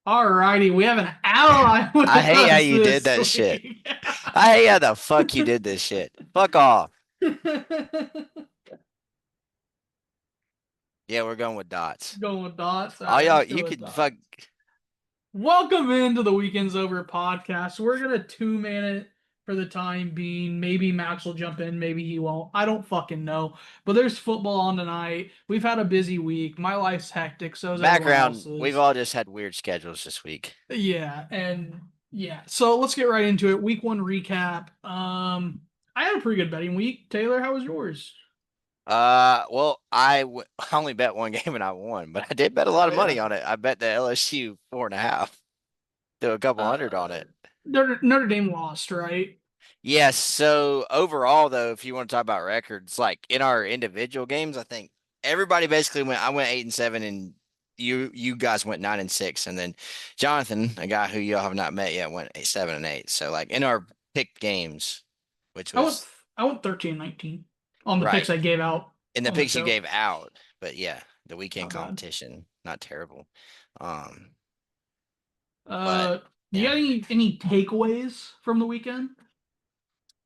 All righty, we have an ally I with hate how us you did this that shit. week. I hate how the fuck you did this shit. Fuck off. Yeah, we're going with dots. Going with dots. All All right, y'all, let's go you with could fuck. dots. Welcome into the Weekends Over podcast. We're gonna two-man it for the time being. Maybe Max will jump in, maybe he won't. I don't fucking know. But there's football on tonight. We've had a busy week. My life's hectic, so is everyone Background, we've else's. all just had weird schedules this week. Yeah, and yeah. So let's get right into it. Week one recap. I had a pretty good betting week. Taylor, how was yours? Well, I only bet one game and I won, but I did bet a lot Oh of yeah. money on it. I bet the LSU 4.5, threw a couple Uh, hundred on it. Notre Dame lost, right? Yes. So overall, though, if you want to talk about records, like in our individual games, I think everybody basically went. I went 8-7, and you guys went 9-6, and then Jonathan, a guy who y'all have not met yet, went 7-8. So like in our picked games, which I went was I went 13-19 on the picks right I gave out in the on the picks you show. gave out, but yeah, the weekend Not bad. competition, not terrible. Um, but Uh, you yeah. got any takeaways from the weekend?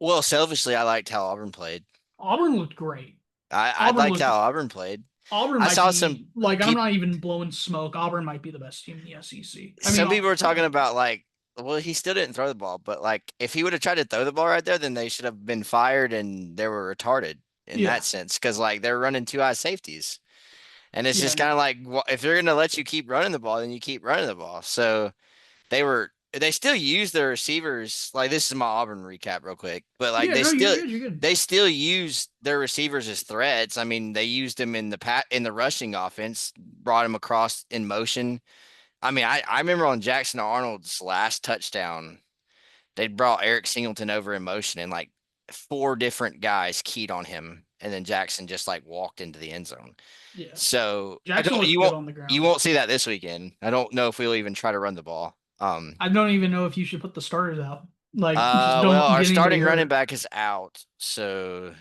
Well, selfishly, I liked how Auburn played. Auburn looked great. I Auburn liked looked how Auburn played. Auburn I might saw some be like I'm people. not even blowing smoke. Auburn might be the best team in the SEC. I mean, Some people were talking Auburn. about like, well, he still didn't throw the ball, but like if he would have tried to throw the ball right there, then they should have been fired and they were retarded in that Yeah, sense because like they're running two high safeties, and it's yeah, just kind of no, like if they're gonna let you keep running the ball, then you keep running the ball. So they still use their receivers. Like this is my Auburn recap real quick, but like yeah. they No, you're still good. You're good. they still use their receivers as threats. I mean, they used them in the rushing offense, brought them across in motion. I mean, I remember on Jackson Arnold's last touchdown, they brought Eric Singleton over in motion and like four different guys keyed on him, and then Jackson just like walked into the end zone. Yeah, So I Jackson don't looked good on the you ground. won't see that this weekend. I don't know if we'll even try to run the ball. I don't even know if you should put the starters out. Like, just Well, don't our get anybody starting running hurt. back is out, so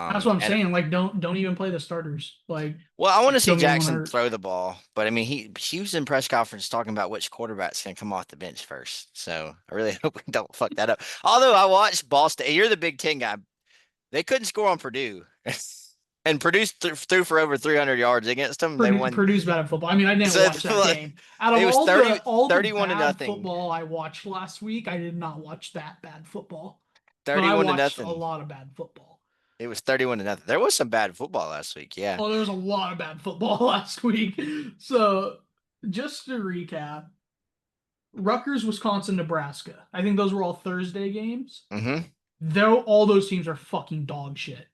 That's what I'm and saying. Like, don't even play the starters. Like, well, I want to see don't get anyone Jackson hurt. throw the ball, but I mean, he was in press conference talking about which quarterback's going to come off the bench first. So I really hope we don't fuck that up. Although I watched Ball State, you're the Big Ten guy. They couldn't score on Purdue, and Purdue threw for over 300 yards against them. They won. Purdue's bad at football. I mean, I didn't So watch that game. Out of it was thirty all the thirty one to bad nothing. football I watched last week, I did not watch that bad football. But I 31 to watched a nothing. lot of bad football. It was 31 to nothing. There was some bad football last week. Yeah. Oh, there was a lot of bad football last week. So, just to recap, Rutgers, Wisconsin, Nebraska. I think those were all Thursday games. Hmm. Though all those teams are fucking dog shit.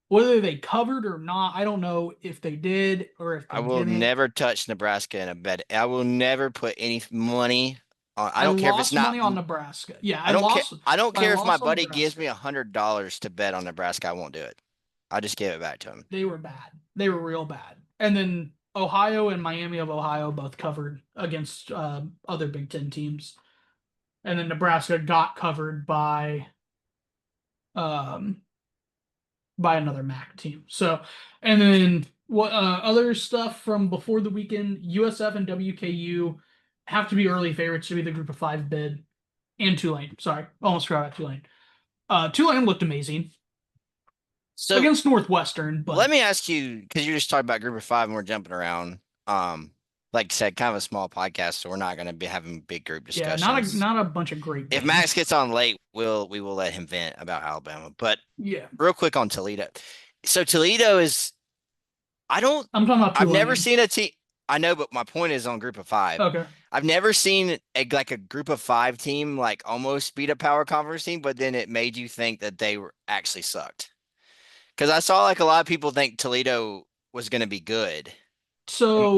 Whether they covered or not, I don't know if they did or if I they will didn't. never touch Nebraska in a bet. I will never put any money on. I I don't care if it's lost not. money on Nebraska. Yeah, I don't care. I don't I care if my lost on buddy gives Nebraska. me $100 to bet on Nebraska. I won't do it. I'll just give it back to him. They were bad. They were real bad. And then Ohio and Miami of Ohio both covered against other Big Ten teams. And then Nebraska got covered um, by another MAC team. So, and then what other stuff from before the weekend? USF and WKU have to be early favorites to be the Group of Five bid, and Tulane. Sorry, almost forgot about Tulane. Tulane looked amazing So against Northwestern, let but me ask you, because you're just talking about Group of Five and we're jumping around. Like I said, kind of a small podcast, so we're not going to be having big group yeah, discussions. not a bunch of great If Max games. gets on late, we will let him vent about Alabama. But Yeah, real quick on Toledo. So Toledo is I don't I'm talking about I've never Tulane. seen a team. I know, but my point is on Group of Five. Okay. I've never seen a Group of Five team like almost beat a power conference team, but then it made you think that they were actually sucked. Because I saw like a lot of people think Toledo was going to be good.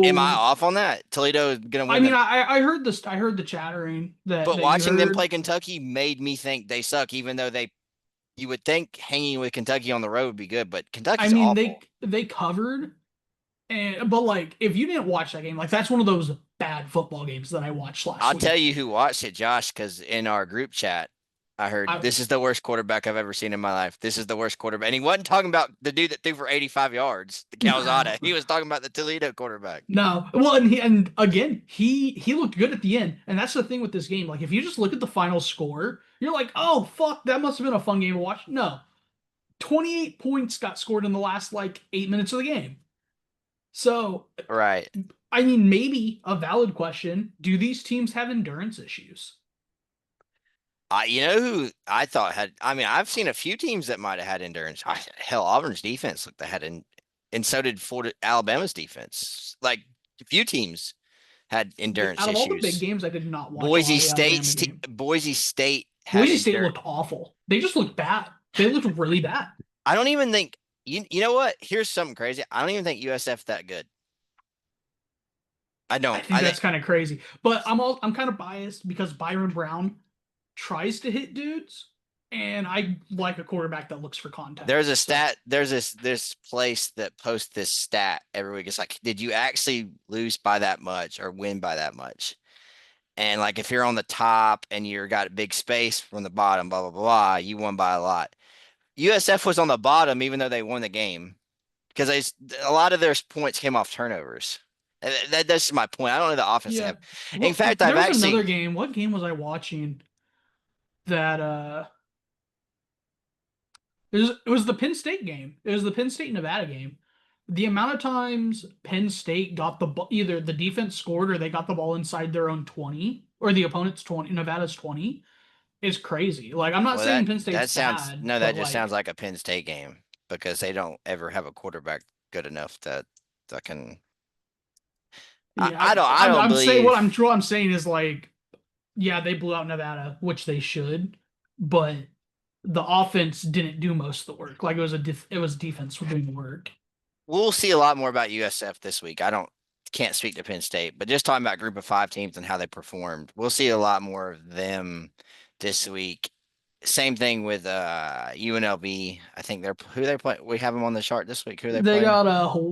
Am I So off on that? Toledo is going to I win mean, them, I heard this. I heard the chattering but that you watching them heard. play Kentucky made me think they suck, even though they you would think hanging with Kentucky on the road would be good, but I Kentucky's mean, awful. they covered, and but like if you didn't watch that game, like that's one of those bad football games that I watched last I'll tell week. you who watched it, Josh, because in our group chat. I heard I this is the worst quarterback I've ever seen in my life. This is the worst quarterback. And he wasn't talking about the dude that threw for 85 yards, the Calzada. He was talking about the Toledo quarterback. no. Well, and again, he looked good at the end, and that's the thing with this game. Like, if you just look at the final score, you're like, oh fuck, that must have been a fun game to watch. No, 28 points got scored in the last like 8 minutes of the game. So, Right. I mean, maybe a valid question: do these teams have endurance issues? You know who I thought had, I mean, I've seen a few teams that might have had endurance. Hell, Auburn's defense looked they had, and so did Florida, Alabama's defense. Like a few teams had endurance Out of all the big issues. games, I did not watch a lot of the Alabama game. Boise State had Boise State endurance. looked awful. They just looked bad. They looked really bad. I don't even think you know what? Here's something crazy. I don't even think USF that good. I I don't. think I think that's kind of crazy. But I'm kind of biased because Byron Brown tries to hit dudes, and I like a quarterback that looks for contact. there's a So, stat. There's this place that posts this stat every week. It's like, did you actually lose by that much or win by that much? And like if you're on the top and you're got a big space from the bottom, blah blah blah, you won by a lot. USF was on the bottom even though they won the game because a lot of their points came off turnovers. That's my point. I don't know the offense they yeah. have. In Well, fact, there I've was another actually game. What game was I watching that it was the Penn State game. It was the Penn State Nevada game. The amount of times Penn State got the ball, either the defense scored or they got the ball inside their own 20 or the opponent's 20, Nevada's 20 is crazy. Like, I'm not well saying Penn that State's sounds bad, no, that but just sounds like, like a Penn State game because they don't ever have a quarterback good enough that can. yeah, I I'm don't I'm saying what believe. I'm saying is like, yeah, they blew out Nevada, which they should, but the offense didn't do most of the work. Like, it was defense for doing the work. We'll see a lot more about USF this week. I don't can't speak to Penn State, but just talking about group of five teams and how they performed, we'll see a lot more of them this week. Same thing with UNLV. I think they're who they play. We have them on the chart this week. Who they They play? got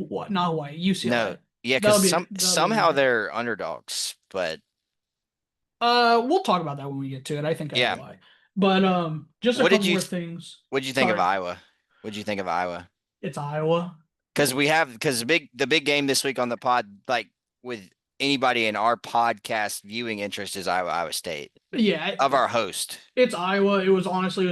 what? Not Hawaii, No, UCLA. yeah, because That'll be a good somehow game. they're underdogs, but We'll talk about that when we get to it. I think I know yeah. why. But just a What did couple you more things. what did you think of Sorry, Iowa? What did you think of Iowa? it's Iowa. Because the big game this week on the pod, like with anybody in our podcast viewing interest is Iowa State Yeah, of our host. it's Iowa. It was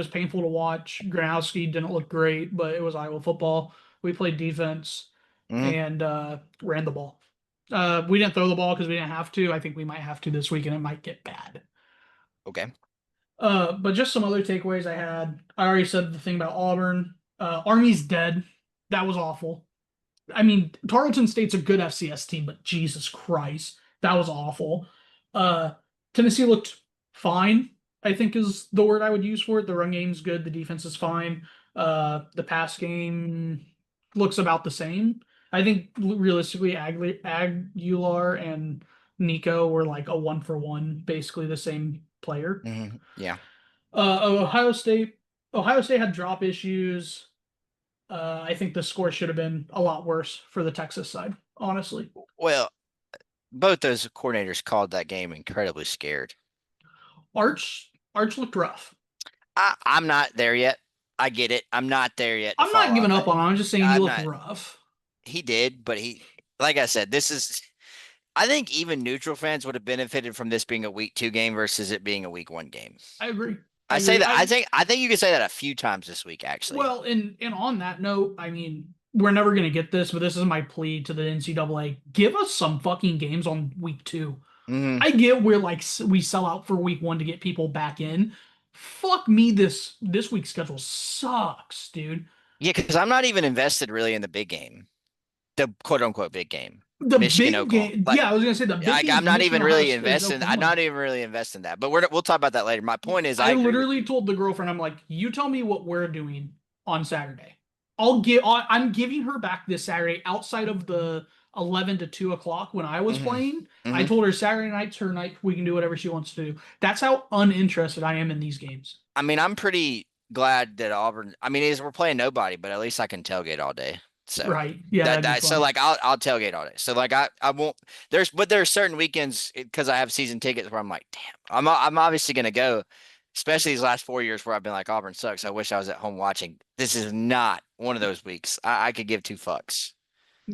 painful to watch. Granowski didn't look great, but it was Iowa football. We played defense Hmm. and ran the ball. We didn't throw the ball because we didn't have to. I think we might have to this week, and it might get bad. Okay. But just some other takeaways I had. I already said the thing about Auburn. Army's dead. That was awful. I mean, Tarleton State's a good FCS team, but Jesus Christ, that was awful. Uh, Tennessee looked fine, I think is the word I would use for it. The run game's good, the defense is fine. The pass game looks about the same. I think realistically, Aguilar and Nico were like a one for one, basically the same player. Yeah. Ohio State. Ohio State had drop issues. I think the score should have been a lot worse for the Texas side, honestly. Well, both those coordinators called that game incredibly scared. Arch looked rough. I'm not there yet. I get it. I'm not there yet to I'm not follow. giving up on him. I'm just saying he I'm looked not. rough. He did, but like I said, this is. I think even neutral fans would have benefited from this being a week 2 game versus it being a week 1 game. I agree. I say that. I think you can say that a few times this week, actually. Well, and on that note, I mean, we're never gonna get this, but this is my plea to the NCAA: give us some fucking games on week 2. Hmm. I get we're like we sell out for week 1 to get people back in. Fuck me, this week's schedule sucks, dude. Yeah, because I'm not even invested really in the big game, the quote unquote big game, The Michigan big Oklahoma. game, Like, yeah, I was gonna say the big game I'm is not Michigan, even Ohio really State, is investing. I'm Oklahoma. not even really investing in that. But we'll talk about that later. My point is, I I agree with literally you. told the girlfriend, I'm like, you tell me what we're doing on Saturday. I'm giving her back this Saturday outside of the 11 to 2 o'clock when I was Hmm. playing. I Hmm. told her Saturday night's her night. We can do whatever she wants to do. That's how uninterested I am in these games. I mean, I'm pretty glad that Auburn. I mean, we're playing nobody, but at least I can tailgate all day. So Right. Yeah, that'd be so fun. like I'll tailgate all day. So like I won't. There are certain weekends because I have season tickets where I'm like, damn, I'm obviously gonna go. especially these last 4 years where I've been like Auburn sucks. I wish I was at home watching. This is not one of those weeks. I could give two fucks.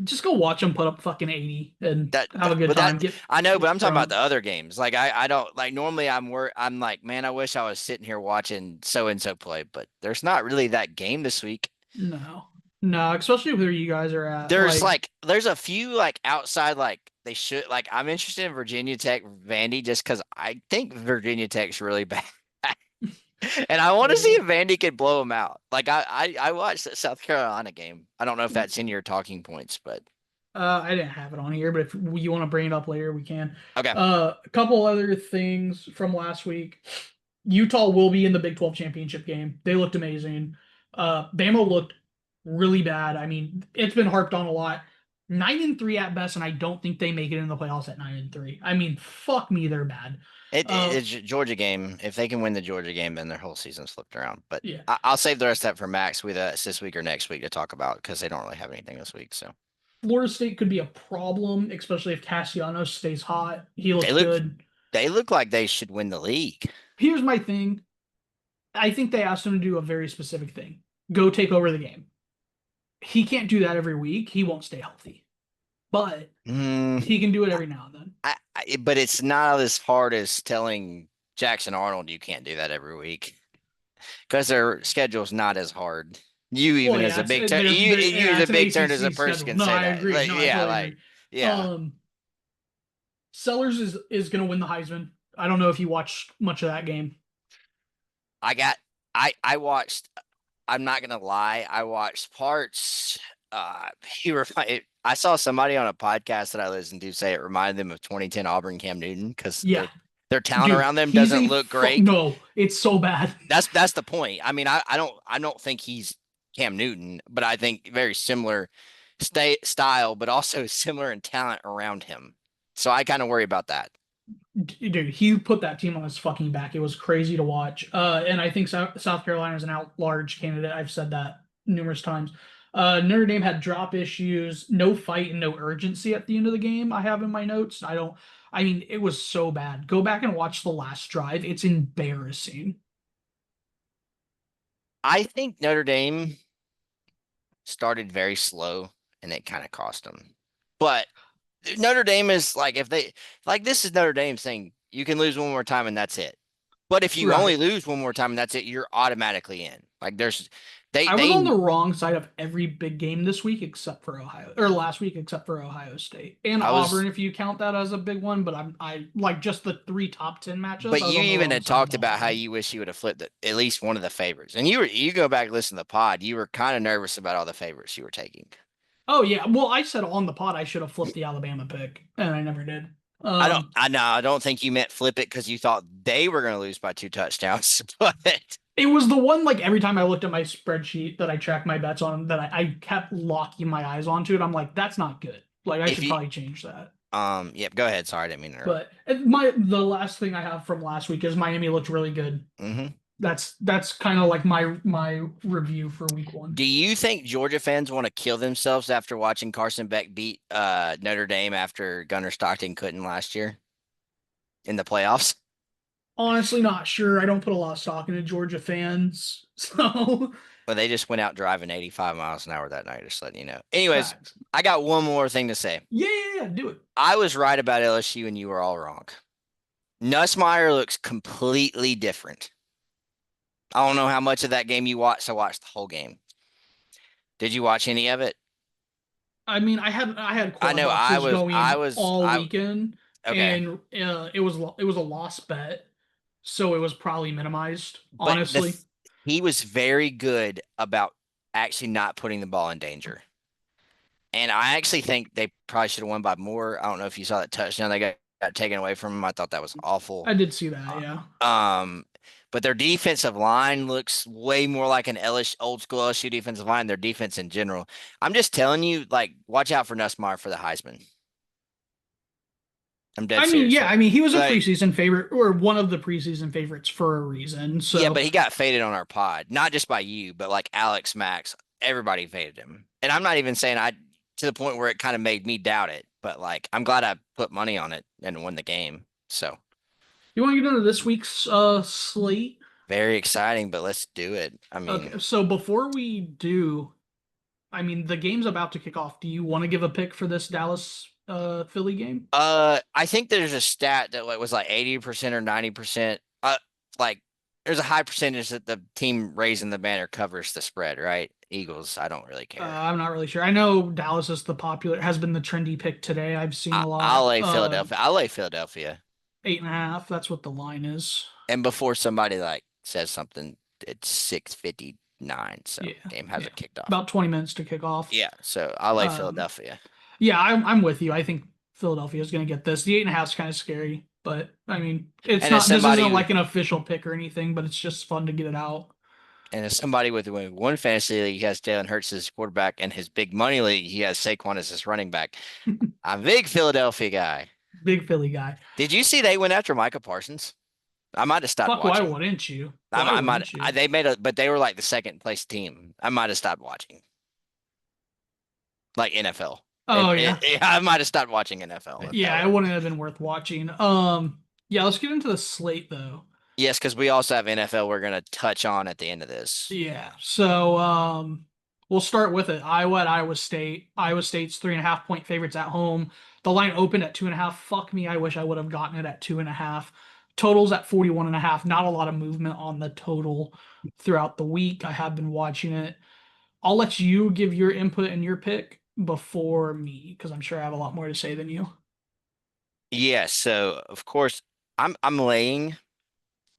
Just go watch them put up fucking 80 and That, have a good but that time. I know, but I'm Get talking about drunk. the other games. Like I don't like normally I'm like, man, I wish I was sitting here watching so and so play, but there's not really that game this week. No, no, especially where you guys are at. There's a few like outside like they should like I'm interested in Virginia Tech Vandy just because I think Virginia Tech's really bad. And I want to see Yeah. if Vandy could blow them out. Like I watched the South Carolina game. I don't know if that's in your talking points, but I didn't have it on here, but if you want to bring it up later, we can. okay. A couple other things from last week. Utah will be in the Big 12 championship game. They looked amazing. Bama looked really bad. I mean, it's been harped on a lot. 9-3 at best, and I don't think they make it in the playoffs at 9-3. I mean, fuck me, they're bad. It's a Georgia game. If they can win the Georgia game, then their whole season's flipped around. But Yeah. I'll save the rest of that for Max with us this week or next week to talk about because they don't really have anything this week. So Florida State could be a problem, especially if Cassiano stays hot. He they looks look good. they look like they should win the league. Here's my thing. I think they asked him to do a very specific thing. Go take over the game. He can't do that every week. He won't stay healthy. But Mm, he can do it every now and then. but it's not as hard as telling Jackson Arnold you can't do that every week because their schedule's not as hard. You Well, even as yeah, a big turn, you as a it's an big turn as a ACC person schedule. can No, say I that. agree. Like No, I yeah, totally like agree. yeah. Sellers is going to win the Heisman. I don't know if you watched much of that game. I got I watched. I'm not gonna lie. I watched parts. He reminded. I saw somebody on a podcast that I listened to say it reminded them of 2010 Auburn Cam Newton because Yeah, their talent dude, around them doesn't look great. no. It's so bad. That's the point. I mean, I don't think he's Cam Newton, but I think very similar style, but also similar in talent around him. So I kind of worry about that. Dude, he put that team on his fucking back. It was crazy to watch. And I think South Carolina is an out-large candidate. I've said that numerous times. Notre Dame had drop issues, no fight and no urgency at the end of the game. I have in my notes. I mean, it was so bad. Go back and watch the last drive. It's embarrassing. I think Notre Dame started very slow and it kind of cost them. But Notre Dame is like if they like this is Notre Dame saying you can lose one more time and that's it. But if you only Right. lose one more time and that's it, you're automatically in. Like there's I was on they the wrong side of every big game this week except for Ohio, or last week except for Ohio State and I was Auburn if you count that as a big one. But I like just the three top 10 matchups. but I was you on the even wrong had side of talked all of about how them. you wish you would have flipped at least one of the favorites. And you go back and listen to the pod, you were kind of nervous about all the favorites you were taking. Oh yeah, well I said on the pod I should have flipped the Alabama pick, and I never did. I don't think you meant flip it because you thought they were going to lose by 2 touchdowns, but It was the one like every time I looked at my spreadsheet that I track my bets on that I kept locking my eyes onto it. I'm like, that's not good. Like I if should you probably change that. yep, go ahead. Sorry, I didn't mean to interrupt. But the last thing I have from last week is Miami looked really good. Hmm. That's kind of like my review for week one. Do you think Georgia fans want to kill themselves after watching Carson Beck beat Notre Dame after Gunnar Stockton couldn't last year in the playoffs? Honestly, not sure. I don't put a lot of stock into Georgia fans, so Well, they just went out driving 85 miles an hour that night, just letting you know. Anyways, facts. I got one more thing to say. Yeah, do it. I was right about LSU and you were all wrong. Nussmeier looks completely different. I don't know how much of that game you watched. I watched the whole game. Did you watch any of it? I mean, I had I quad know boxes going all I weekend, okay. and it was a lost bet, so it was probably minimized. But Honestly, he was very good about actually not putting the ball in danger. And I actually think they probably should have won by more. I don't know if you saw that touchdown they got taken away from him. I thought that was awful. I did see that. Yeah. Um, but their defensive line looks way more like an old school LSU defensive line. Their defense in general. I'm just telling you, like, watch out for Nussmeier for the Heisman. I'm dead I mean, serious. yeah. I mean, he was a Like, preseason favorite or one of the preseason favorites for a reason. yeah, So but he got faded on our pod, not just by you, but like Alex Max. Everybody faded him, and I'm not even saying I to the point where it kind of made me doubt it. But like, I'm glad I put money on it and won the game. So you want to get into this week's slate? Very exciting, but let's do it. I mean, Okay, so before we do, I mean, the game's about to kick off. Do you want to give a pick for this Dallas Philly game? I think there's a stat that was like 80% or 90%. Like there's a high percentage that the team raising the banner covers the spread, right? Eagles, I don't really care. I'm not really sure. I know Dallas is has been the trendy pick today. I've seen a I'll lot. lay Philadelphia. I'll lay Philadelphia. 8.5. That's what the line is. And before somebody like says something, it's 6:59, so Yeah, game yeah. hasn't kicked off. About 20 minutes to kick off. Yeah, so I'll lay Um, Philadelphia. yeah, I'm with you. I think Philadelphia is going to get this. The 8.5 is kind of scary, but I mean, it's And as not. This isn't somebody like an official pick or anything, but it's just fun to get it out. and as somebody with one fantasy league, he has Jalen Hurts as quarterback, and his big money league, he has Saquon as his running back. I'm a big Philadelphia guy. Big Philly guy. Did you see they went after Micah Parsons? I might have stopped Fuck, why watching. wouldn't you? I, Why I might. wouldn't you? They made but they were like the second place team. I might have stopped watching, like NFL. Oh yeah. Yeah, I might have stopped watching NFL. That Yeah, it way. wouldn't have been worth watching. Yeah, let's get into the slate though. Yes, because we also have NFL. We're gonna touch on at the end of this. Yeah. So we'll start with it. Iowa at Iowa State. Iowa State's 3.5 point favorites at home. The line opened at 2.5. Fuck me, I wish I would have gotten it at 2.5. Totals at 41.5. Not a lot of movement on the total throughout the week. I have been watching it. I'll let you give your input and your pick before me, because I'm sure I have a lot more to say than you. Yes. So of course I'm laying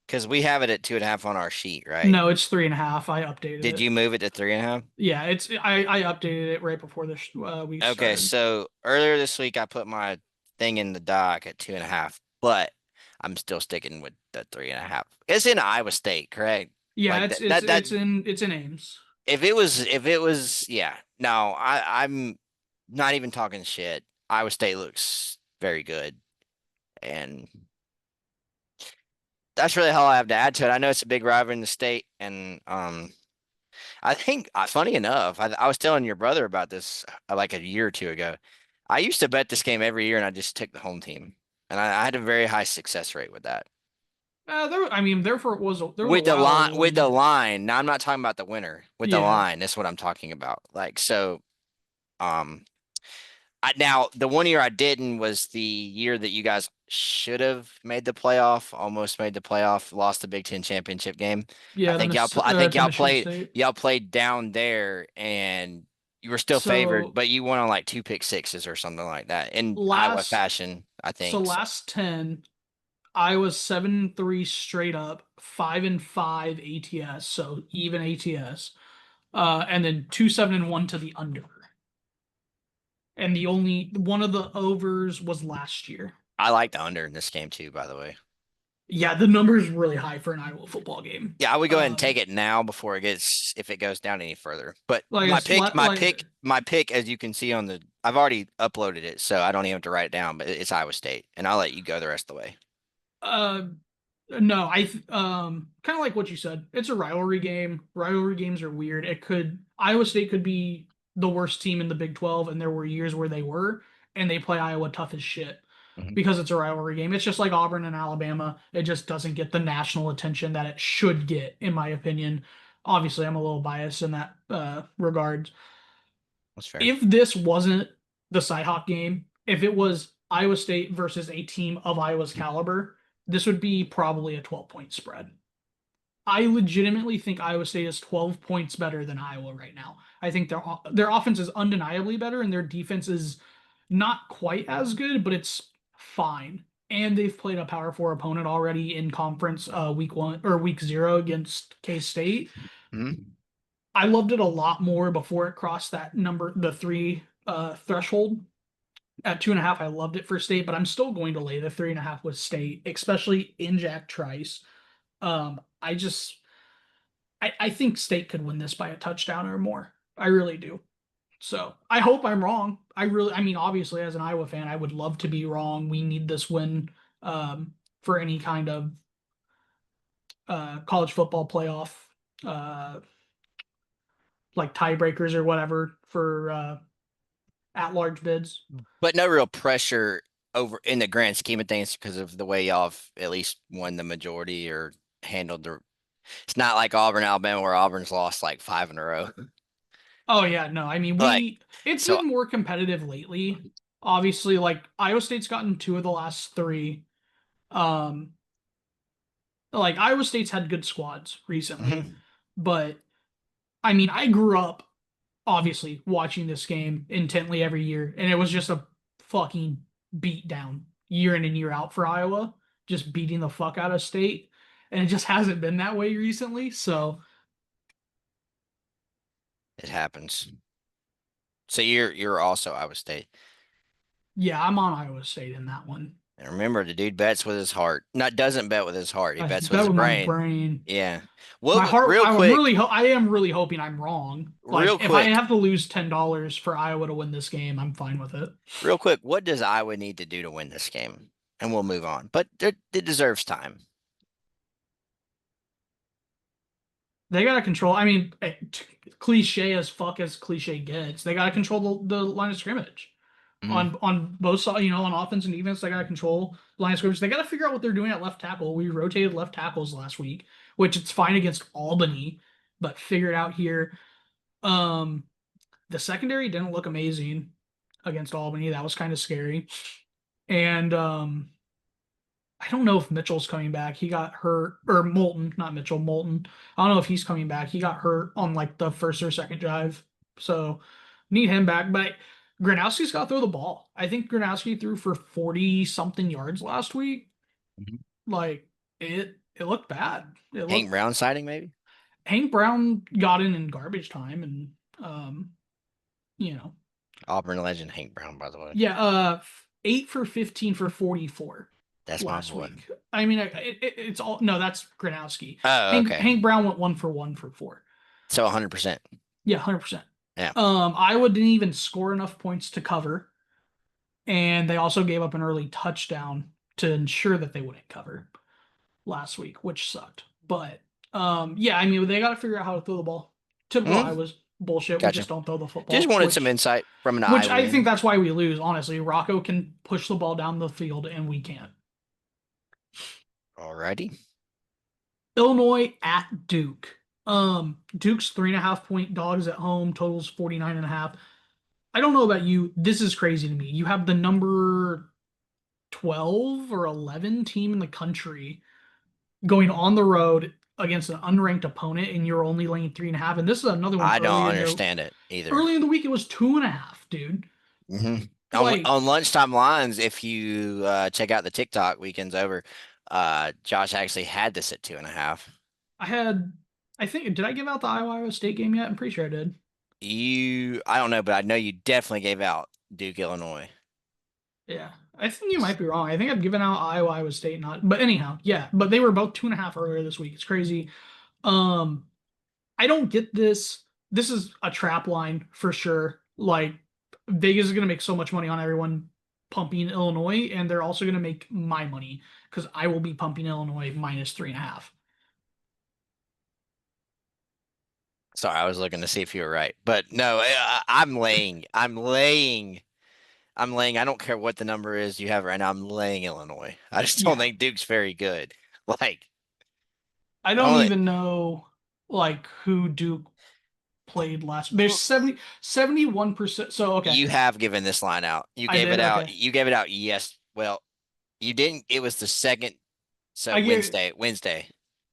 because we have it at 2.5 on our sheet, right? No, it's 3.5. I updated Did it. you move it to 3.5? Yeah, I updated it right before this week Okay, started. so earlier this week I put my thing in the dock at 2.5, but I'm still sticking with the 3.5. It's in Iowa State, correct? Yeah, Like it's in Ames. if it was yeah. No, I'm not even talking shit. Iowa State looks very good, and that's really all I have to add to it. I know it's a big rival in the state, and I think funny enough, I was telling your brother about this like a year or two ago. I used to bet this game every year, and I just took the home team, and I had a very high success rate with that. I mean, therefore there was a while With the when line. Now I'm not talking about the winner. With the yeah, line, that's what I'm talking about. Like so, um, now the one year I didn't was the year that you guys should have made the playoff, almost made the playoff, lost the Big Ten championship game. yeah, the I think to Michigan State. y'all played down there and you were still favored, So but you won on like two pick sixes or something like that in Iowa last fashion, I so think. So, last 10, I was 7-3 straight up, 5-5 ATS, so even ATS. And then 2-7-1 to the under. And the only one of the overs was last year. I like the under in this game too, by the way. Yeah, the number is really high for an Iowa football game. Yeah, I would go ahead and take it now before if it goes down any further. But Like my it's pick, like my pick, as you can see I've already uploaded it, so I don't even have to write it down. But it's Iowa State, and I'll let you go the rest of the way. uh no, kind of like what you said. It's a rivalry game. Rivalry games are weird. Iowa State could be the worst team in the Big 12, and there were years where they were, and they play Iowa tough as shit Mhm. because it's a rivalry game. It's just like Auburn and Alabama. It just doesn't get the national attention that it should get, in my opinion. Obviously, I'm a little biased in that regard. That's fair. If this wasn't the Cyhawk game, if it was Iowa State versus a team of Iowa's caliber, this would be probably a 12-point spread. I legitimately think Iowa State is 12 points better than Iowa right now. I think their offense is undeniably better and their defense is not quite as good, but it's fine. And they've played a Power Four opponent already in conference week 1 or week 0 against K State. Mhm. I loved it a lot more before it crossed that number, the 3 threshold. At 2.5, I loved it for State, but I'm still going to lay the 3.5 with State, especially in Jack Trice. I just I think State could win this by a touchdown or more. I really do. So I hope I'm wrong. I mean, obviously, as an Iowa fan, I would love to be wrong. We need this win for any kind of college football playoff, uh, like tiebreakers or whatever for at large bids. But no real pressure over in the grand scheme of things because of the way y'all have at least won the majority or handled the. It's not like Auburn, Alabama, where Auburn's lost like 5 in a row. Oh yeah, no, I mean Like, it's so been more competitive lately. Obviously, like Iowa State's gotten two of the last three. Um, like Iowa State's had good squads recently, mhm. but I mean, I grew up obviously watching this game intently every year, and it was just a fucking beat down year in and year out for Iowa, just beating the fuck out of State, and it just hasn't been that way recently. So It happens. So you're also Iowa State. yeah, I'm on Iowa State in that one. And remember, the dude bets with his heart. Not doesn't bet with his heart. He I bets with bet his with my brain. brain. Yeah. My heart, Real quick, I am really hoping I'm wrong. Like, real if I quick, have to lose $10 for Iowa to win this game, I'm fine with it. real quick. What does Iowa need to do to win this game? And we'll move on. But it deserves time. They gotta control. I mean, cliche as fuck as cliche gets, they gotta control the line of scrimmage Mhm. on both sides. On offense and defense, they gotta control the line of scrimmage. They gotta figure out what they're doing at left tackle. We rotated left tackles last week, which it's fine against Albany, but figure it out here. Um, the secondary didn't look amazing against Albany. That was kind of scary. And I don't know if Mitchell's coming back. He got hurt, or Moulton, not Mitchell, Moulton. I don't know if he's coming back. He got hurt on like the first or second drive. So need him back. But Gronowski's got to throw the ball. I think Gronowski threw for 40 something yards last week. Mhm. Like it looked bad. It Hank looked Brown sighting, maybe? Hank Brown got in garbage time and you know, Auburn legend Hank Brown, by the way. yeah, 8 for 15 for 44 That's my last boy. week. I mean, it's all no, that's Gronowski. Oh, okay. Hank Brown went 1 for 4. So 100%. Yeah, 100%. Yeah. Iowa didn't even score enough points to cover, and they also gave up an early touchdown to ensure that they wouldn't cover last week, which sucked. But yeah, I mean, they got to figure out how to throw the ball. Typical Hmm. Iowa's bullshit. We Gotcha. just don't throw the Just football, wanted some insight from an which I think Iowan. that's why we lose. Honestly, Rocco can push the ball down the field, and we can't. Alrighty. Illinois at Duke. Duke's 3.5 point dogs at home, totals 49.5. I don't know about you. This is crazy to me. You have the number 12 or 11 team in the country going on the road against an unranked opponent, and you're only laying 3.5. And this is another one I don't understand it either. early in the week. It was 2.5, dude. Hmm. Like On lunchtime lines, if you check out the TikTok weekends over, Josh actually had this at 2.5. I had, I think, did I give out the Iowa State game yet? I'm pretty sure I did. I don't know, but I know you definitely gave out Duke, Illinois. Yeah, I think you might be wrong. I think I've given out Iowa State, not. But anyhow, yeah. But they were both 2.5 earlier this week. It's crazy. Um, I don't get this. This is a trap line for sure. Like Vegas is gonna make so much money on everyone pumping Illinois, and they're also gonna make my money because I will be pumping Illinois minus 3.5. Sorry, I was looking to see if you were right, but no, I'm laying. I'm laying. I don't care what the number is you have right now. I'm laying Illinois. I just don't Yeah, think Duke's very good. Like, I I don't only even know like who Duke played last. There's well, 71%. So okay, you have given this line out. You I gave did. it out. Okay, You gave it out. Yes. Well, you didn't. It was the second. So I gave Wednesday. Wednesday.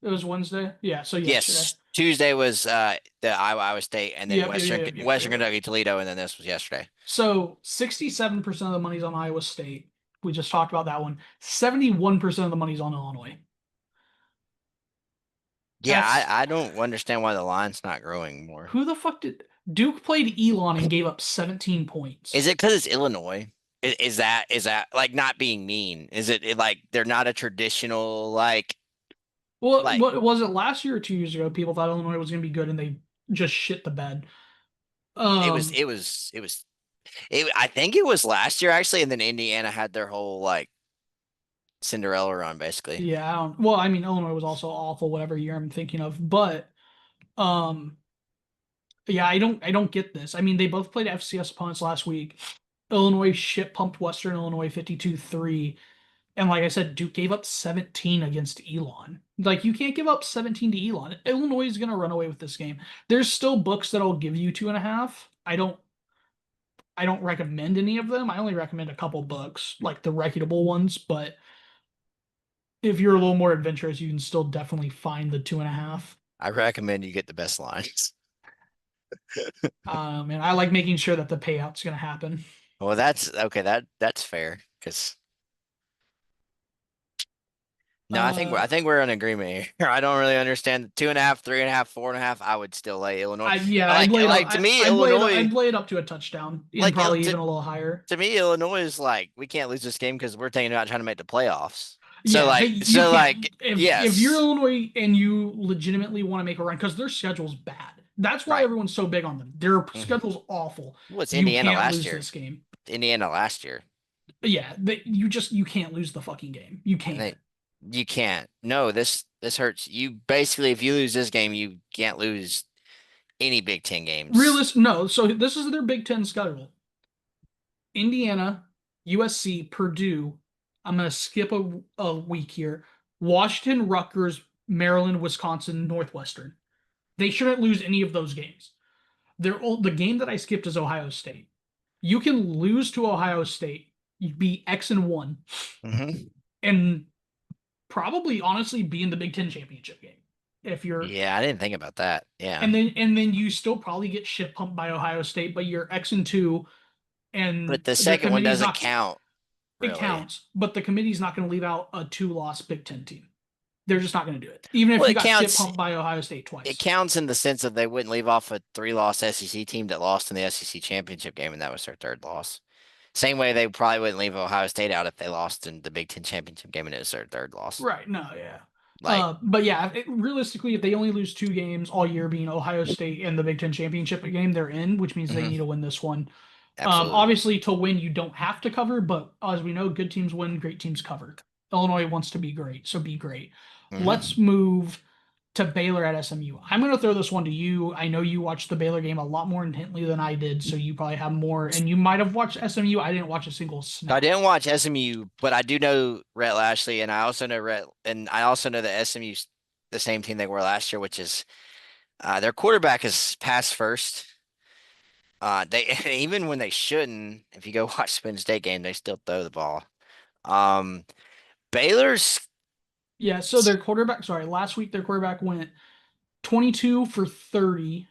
it was Wednesday. Yeah, so yesterday. Yes. Tuesday was the Iowa State, and then Western Yep. Kentucky Toledo, and then this was yesterday. So 67% of the money's on Iowa State. We just talked about that one. 71% of the money's on Illinois. Yeah, That's I don't understand why the line's not growing more. who the fuck did Duke played Elon and gave up 17 points. Is it because it's Illinois? Is that like not being mean? Is it like they're not a traditional Well, like what was it last year or 2 years ago? People thought Illinois was going to be good and they just shit the bed. it was Um, it was it was it I think it was last year actually, and then Indiana had their whole like Cinderella run basically. yeah, well, I mean, Illinois was also awful whatever year I'm thinking of, but um, yeah, I don't get this. I mean, they both played FCS opponents last week. Illinois shit pumped Western Illinois 52-3. And like I said, Duke gave up 17 against Elon. Like you can't give up 17 to Elon. Illinois is gonna run away with this game. There's still books that'll give you 2.5. I don't recommend any of them. I only recommend a couple books, like the reputable ones, but if you're a little more adventurous, you can still definitely find the 2.5. I recommend you get the best lines. And I like making sure that the payout's gonna happen. Well, that's okay. That's fair because no, I Uh, think we're in agreement here. I don't really understand the 2.5, 3.5, 4.5. I would still lay Illinois. yeah, I'd lay it up. Like to me, I'd Illinois, lay it up to a touchdown, and like probably even a little higher. to me, Illinois is like we can't lose this game because we're thinking about trying to make the playoffs. Yeah, you So can't. like, If you're yes, Illinois and you legitimately want to make a run, because their schedule's bad. That's why right. everyone's so big on them. Their Hmm. schedule's awful. Well, it's You Indiana can't last lose year. this game. Indiana last year. Yeah, you can't lose the fucking game. You And can't. they, you can't. No, this hurts. You basically, if you lose this game, you can't lose any Big Ten games. No. So this is their Big Ten schedule: Indiana, USC, Purdue. I'm gonna skip a week here. Washington, Rutgers, Maryland, Wisconsin, Northwestern. They shouldn't lose any of those games. The game that I skipped is Ohio State. You can lose to Ohio State, you be X-1, Hmm. and probably honestly be in the Big Ten championship game. If you're Yeah, I didn't think about that. Yeah, and then you still probably get shit pumped by Ohio State, but you're X-2, and but the the second one committee's doesn't not. count It really. counts, but the committee's not going to leave out a two-loss Big Ten team. They're just not going to do it, even if Well, you got shit pumped by Ohio State It twice. counts in the sense that they wouldn't leave off a three-loss SEC team that lost in the SEC championship game, and that was their third loss. Same way they probably wouldn't leave Ohio State out if they lost in the Big Ten championship game and it was their third loss. Right? No, yeah. Like, But yeah, realistically, if they only lose two games all year, being Ohio State and the Big Ten championship game, they're in, which means they need mhm, to win this one. absolutely. Obviously, to win, you don't have to cover, but as we know, good teams win, great teams cover. Illinois wants to be great, so be great. Let's Hmm. move to Baylor at SMU. I'm going to throw this one to you. I know you watched the Baylor game a lot more intently than I did, so you probably have more, and you might have watched SMU. I didn't watch a single I snap. didn't watch SMU, but I do know Rhett Lashley, and I also know that SMU's the same team they were last year, which is their quarterback is pass first. They even when they shouldn't, if you go watch Spin State game, they still throw the ball. Um, Baylor's Yeah, so their quarterback, sorry, last week their quarterback went 22 for 30,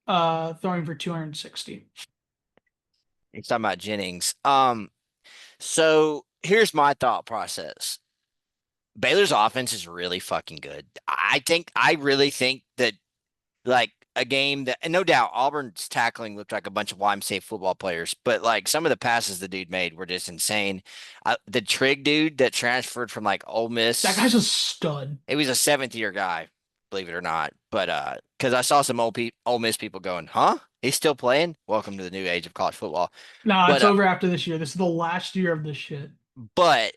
throwing for 260. He's talking about Jennings. So here's my thought process. Baylor's offense is really fucking good. I really think that like a game that, and no doubt Auburn's tackling looked like a bunch of YMCA football players, but like some of the passes the dude made were just insane. The Trig dude that transferred from like Ole That guy's a Miss, stud. it was a seventh year guy, believe it or not. But because I saw some Ole Miss people going, huh? He's still playing? Welcome to the new age of college football. Nah, But it's over after this year. This is the last year of this shit. but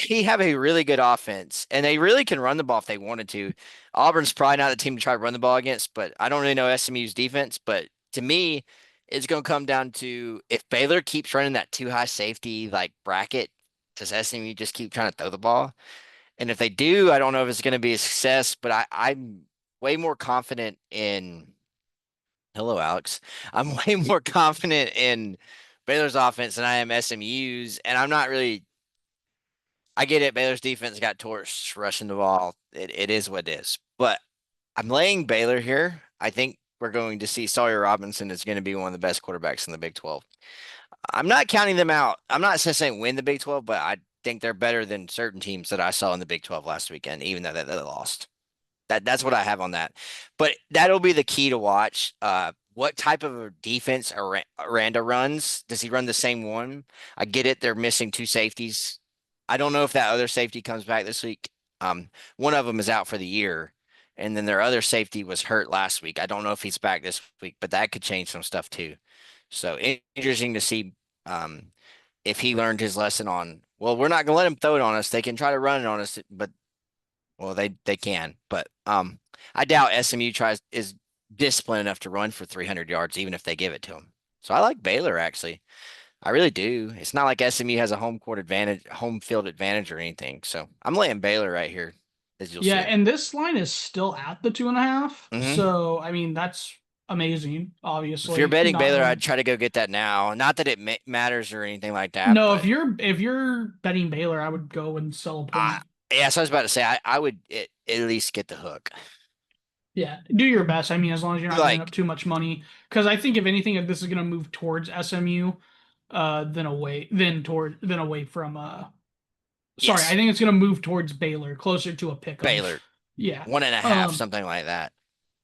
they have a really good offense, and they really can run the ball if they wanted to. Auburn's probably not the team to try to run the ball against, but I don't really know SMU's defense. But to me, it's going to come down to if Baylor keeps running that too high safety like bracket, does SMU just keep trying to throw the ball? And if they do, I don't know if it's going to be a success, but I'm way more confident in. Hello, Alex. I'm way more confident in Baylor's offense than I am SMU's, and I'm not really I get it. Baylor's defense got torched rushing the ball. It is what it is. But I'm laying Baylor here. I think we're going to see Sawyer Robinson is going to be one of the best quarterbacks in the Big 12. I'm not counting them out. I'm not saying win the Big 12, but I think they're better than certain teams that I saw in the Big 12 last weekend, even though they lost. That's what I have on that. But that'll be the key to watch. What type of a defense Aranda runs? Does he run the same one? I get it. They're missing two safeties. I don't know if that other safety comes back this week. One of them is out for the year, and then their other safety was hurt last week. I don't know if he's back this week, but that could change some stuff too. So interesting to see if he learned his lesson on. Well, we're not going to let him throw it on us. They can try to run it on us, but well, they can, but I doubt SMU is disciplined enough to run for 300 yards, even if they give it to them. So I like Baylor actually. I really do. It's not like SMU has a home court advantage, home field advantage or anything. So I'm laying Baylor right here, as you'll Yeah, see. and this line is still at the 2.5. Hmm. So I mean that's amazing. If you're Obviously, betting not Baylor, having I'd try to go get that now. Not that it matters or anything like that, no. but If you're betting Baylor, I would go and sell a I, point. yeah, so I was about to say, I would at least get the hook. Yeah, do your best. I mean, as long as you're not giving up Like, too much money, because I think if anything, if this is going to move towards SMU, then away from Sorry, I yes, think it's going to move towards Baylor, closer to a pick 'em. Baylor, Yeah. 1.5, Um, something like that.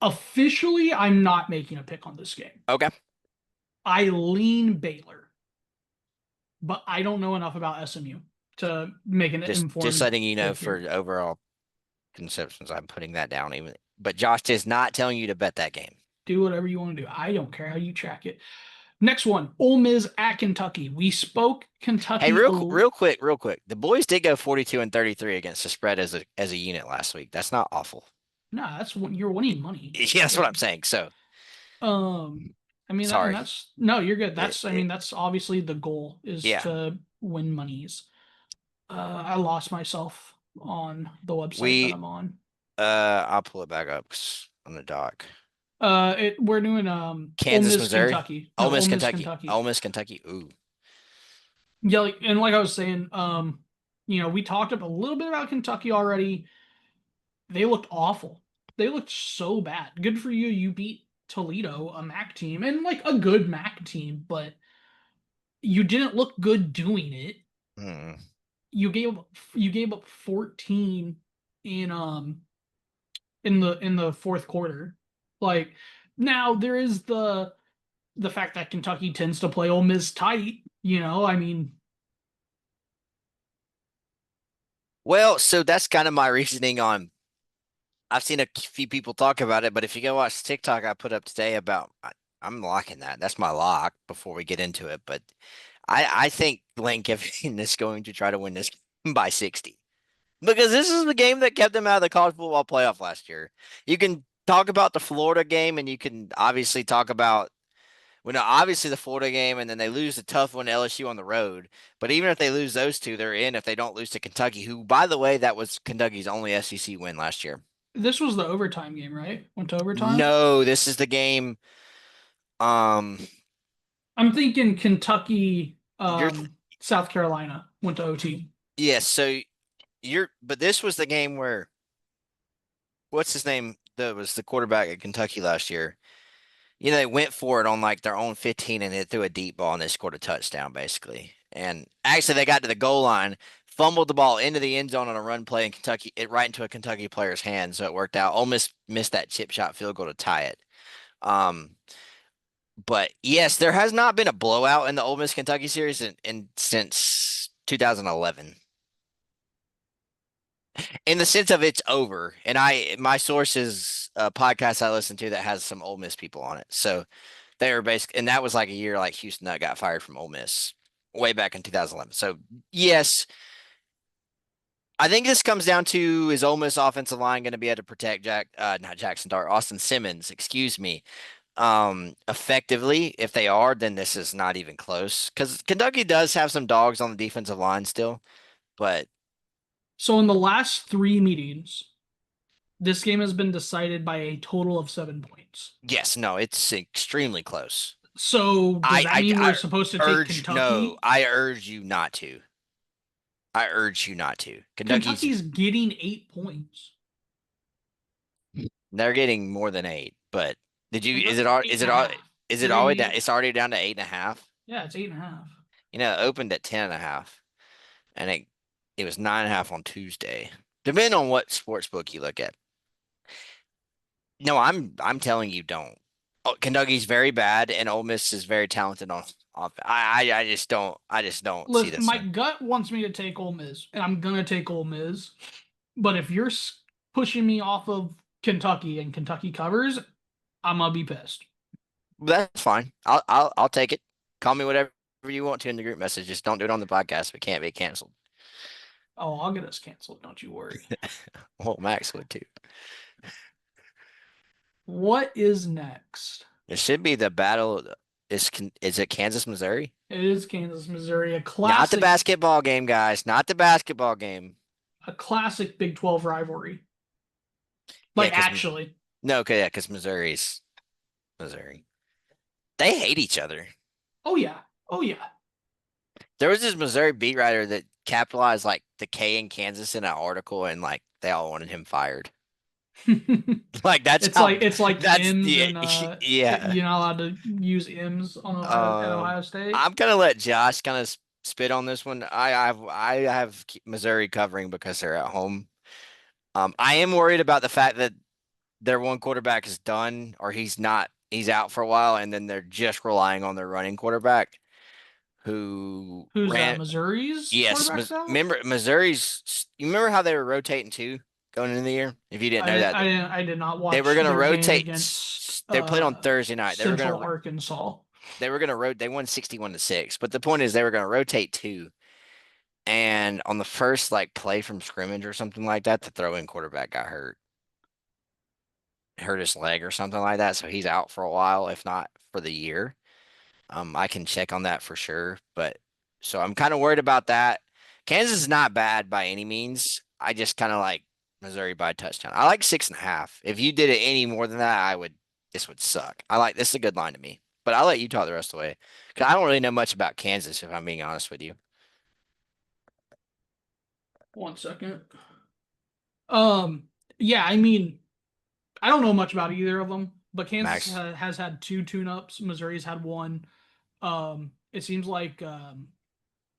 Officially, I'm not making a pick on this game. Okay. I lean Baylor, but I don't know enough about SMU to make an Just informed letting you know pick for here. overall conceptions, I'm putting that down even. But Josh is not telling you to bet that game. Do whatever you want to do. I don't care how you track it. Next one, Ole Miss at Kentucky. We spoke Hey, Kentucky. real quick. The boys did go 42 and 33 against the spread as a unit last week. That's not awful. Nah, that's when you're winning money. Yeah, that's what Like, I'm saying. So um, I mean, and sorry. that's no, you're good. It, That's, I it, mean, that's obviously the goal is yeah, to win monies. I lost myself on the website that we I'm on. I'll pull it back up on the doc. We're doing Ole Kansas, Miss Missouri, Kentucky. Ole No, Miss, Ole Miss Kentucky, Kentucky. Ole Miss, Kentucky. Ooh, Yeah, like I was saying, we talked up a little bit about Kentucky already. They looked awful. They looked so bad. Good for you. You beat Toledo, a MAC team, and like a good MAC team, but you didn't look good doing it. hmm. You gave up 14 in in the fourth quarter. Like, now there is the fact that Kentucky tends to play Ole Miss tight. I mean, Well, so that's kind of my reasoning on. I've seen a few people talk about it, but if you go watch TikTok I put up today about, I'm locking that. That's my lock before we get into it. But I think Lane Kiffin is going to try to win this by 60 because this is the game that kept them out of the college football playoff last year. You can talk about the Florida game, and you can obviously talk about, well, no, obviously the Florida game, and then they lose a tough one to LSU on the road. But even if they lose those two, they're in if they don't lose to Kentucky, who, by the way, that was Kentucky's only SEC win last year. this was the overtime game, right? Went to overtime. No, this is the game. Um, I'm thinking Kentucky, you're South Carolina went to OT. yes. So but this was the game where what's his name? That was the quarterback at Kentucky last year. They went for it on like their own 15 and they threw a deep ball and they scored a touchdown basically. And actually, they got to the goal line, fumbled the ball into the end zone on a run play, and Kentucky it right into a Kentucky player's hand, so it worked out. Ole Miss missed that chip shot field goal to tie it. Um, But yes, there has not been a blowout in the Ole Miss Kentucky series since 2011. In the sense of it's over, and my source is a podcast I listen to that has some Ole Miss people on it. So they were basically, and that was like a year like Houston that got fired from Ole Miss way back in 2011. So yes, I think this comes down to, is Ole Miss offensive line going to be able to protect not Jackson Dart, Austin Simmons, excuse me, effectively. If they are, then this is not even close because Kentucky does have some dogs on the defensive line still, but So in the last three meetings, this game has been decided by a total of 7 points. yes, no, it's extremely close. So does that mean we're I supposed to take urge no, Kentucky? I urge you not to. I urge you not to. Kentucky's getting 8 points. They're getting more than 8, but is it Kentucky all eight and a half. is it They're all the way getting down? eight. It's already down to 8.5. Yeah, it's 8.5. It opened at 10.5, and it was 9.5 on Tuesday. Depending on what sports book you look at. No, I'm telling you, don't. Oh, Kentucky's very bad, and Ole Miss is very talented on off. I just don't see Listen, this my one. gut wants me to take Ole Miss, and I'm gonna take Ole Miss. But if you're pushing me off of Kentucky and Kentucky covers, I'm gonna be pissed. That's fine. I'll take it. Call me whatever you want to in the group message. Just don't do it on the podcast. It can't be canceled. Oh, I'll get us canceled. Don't you worry. Well, Max would too. What is next? It should be the battle. is it Kansas, Missouri? It is Kansas, Missouri, Not the basketball game, guys. Not the basketball game. a classic Big 12 rivalry. Yeah, Like because actually. no, okay, yeah, because Missouri's Missouri. They hate each other. Oh yeah. Oh yeah. There was this Missouri beat writer that capitalized like the K in Kansas in an article, and like they all wanted him fired. Like that's It's how like it's like that's M's yeah and yeah. you're not allowed to use M's on Ohio at Ohio State. I'm gonna let Josh kind of spit on this one. I have Missouri covering because they're at home. I am worried about the fact that their one quarterback is done or he's not. He's out for a while, and then they're just relying on their running quarterback who Who's that? ran. Missouri's Yes, quarterback's out? remember Missouri's. You remember how they were rotating too going into the year? If you didn't know that, I did not they were watch going to their game rotate. against They played on Thursday night. Central Arkansas. They were going to rotate. They won 61-6. But the point is, they were going to rotate two. And on the first like play from scrimmage or something like that, the throw-in quarterback got hurt his leg or something like that. So he's out for a while, if not for the year. I can check on that for sure. But so I'm kind of worried about that. Kansas is not bad by any means. I just kind of like Missouri by a touchdown. I like 6.5. If you did it any more than that, this would suck. This is a good line to me. But I'll let you talk the rest of the way. Because I don't really know much about Kansas, if I'm being honest with you. 1 second. Yeah, I mean, I don't know much about either of them, but Kansas Max. has had 2 tune-ups. Missouri's had 1. It seems like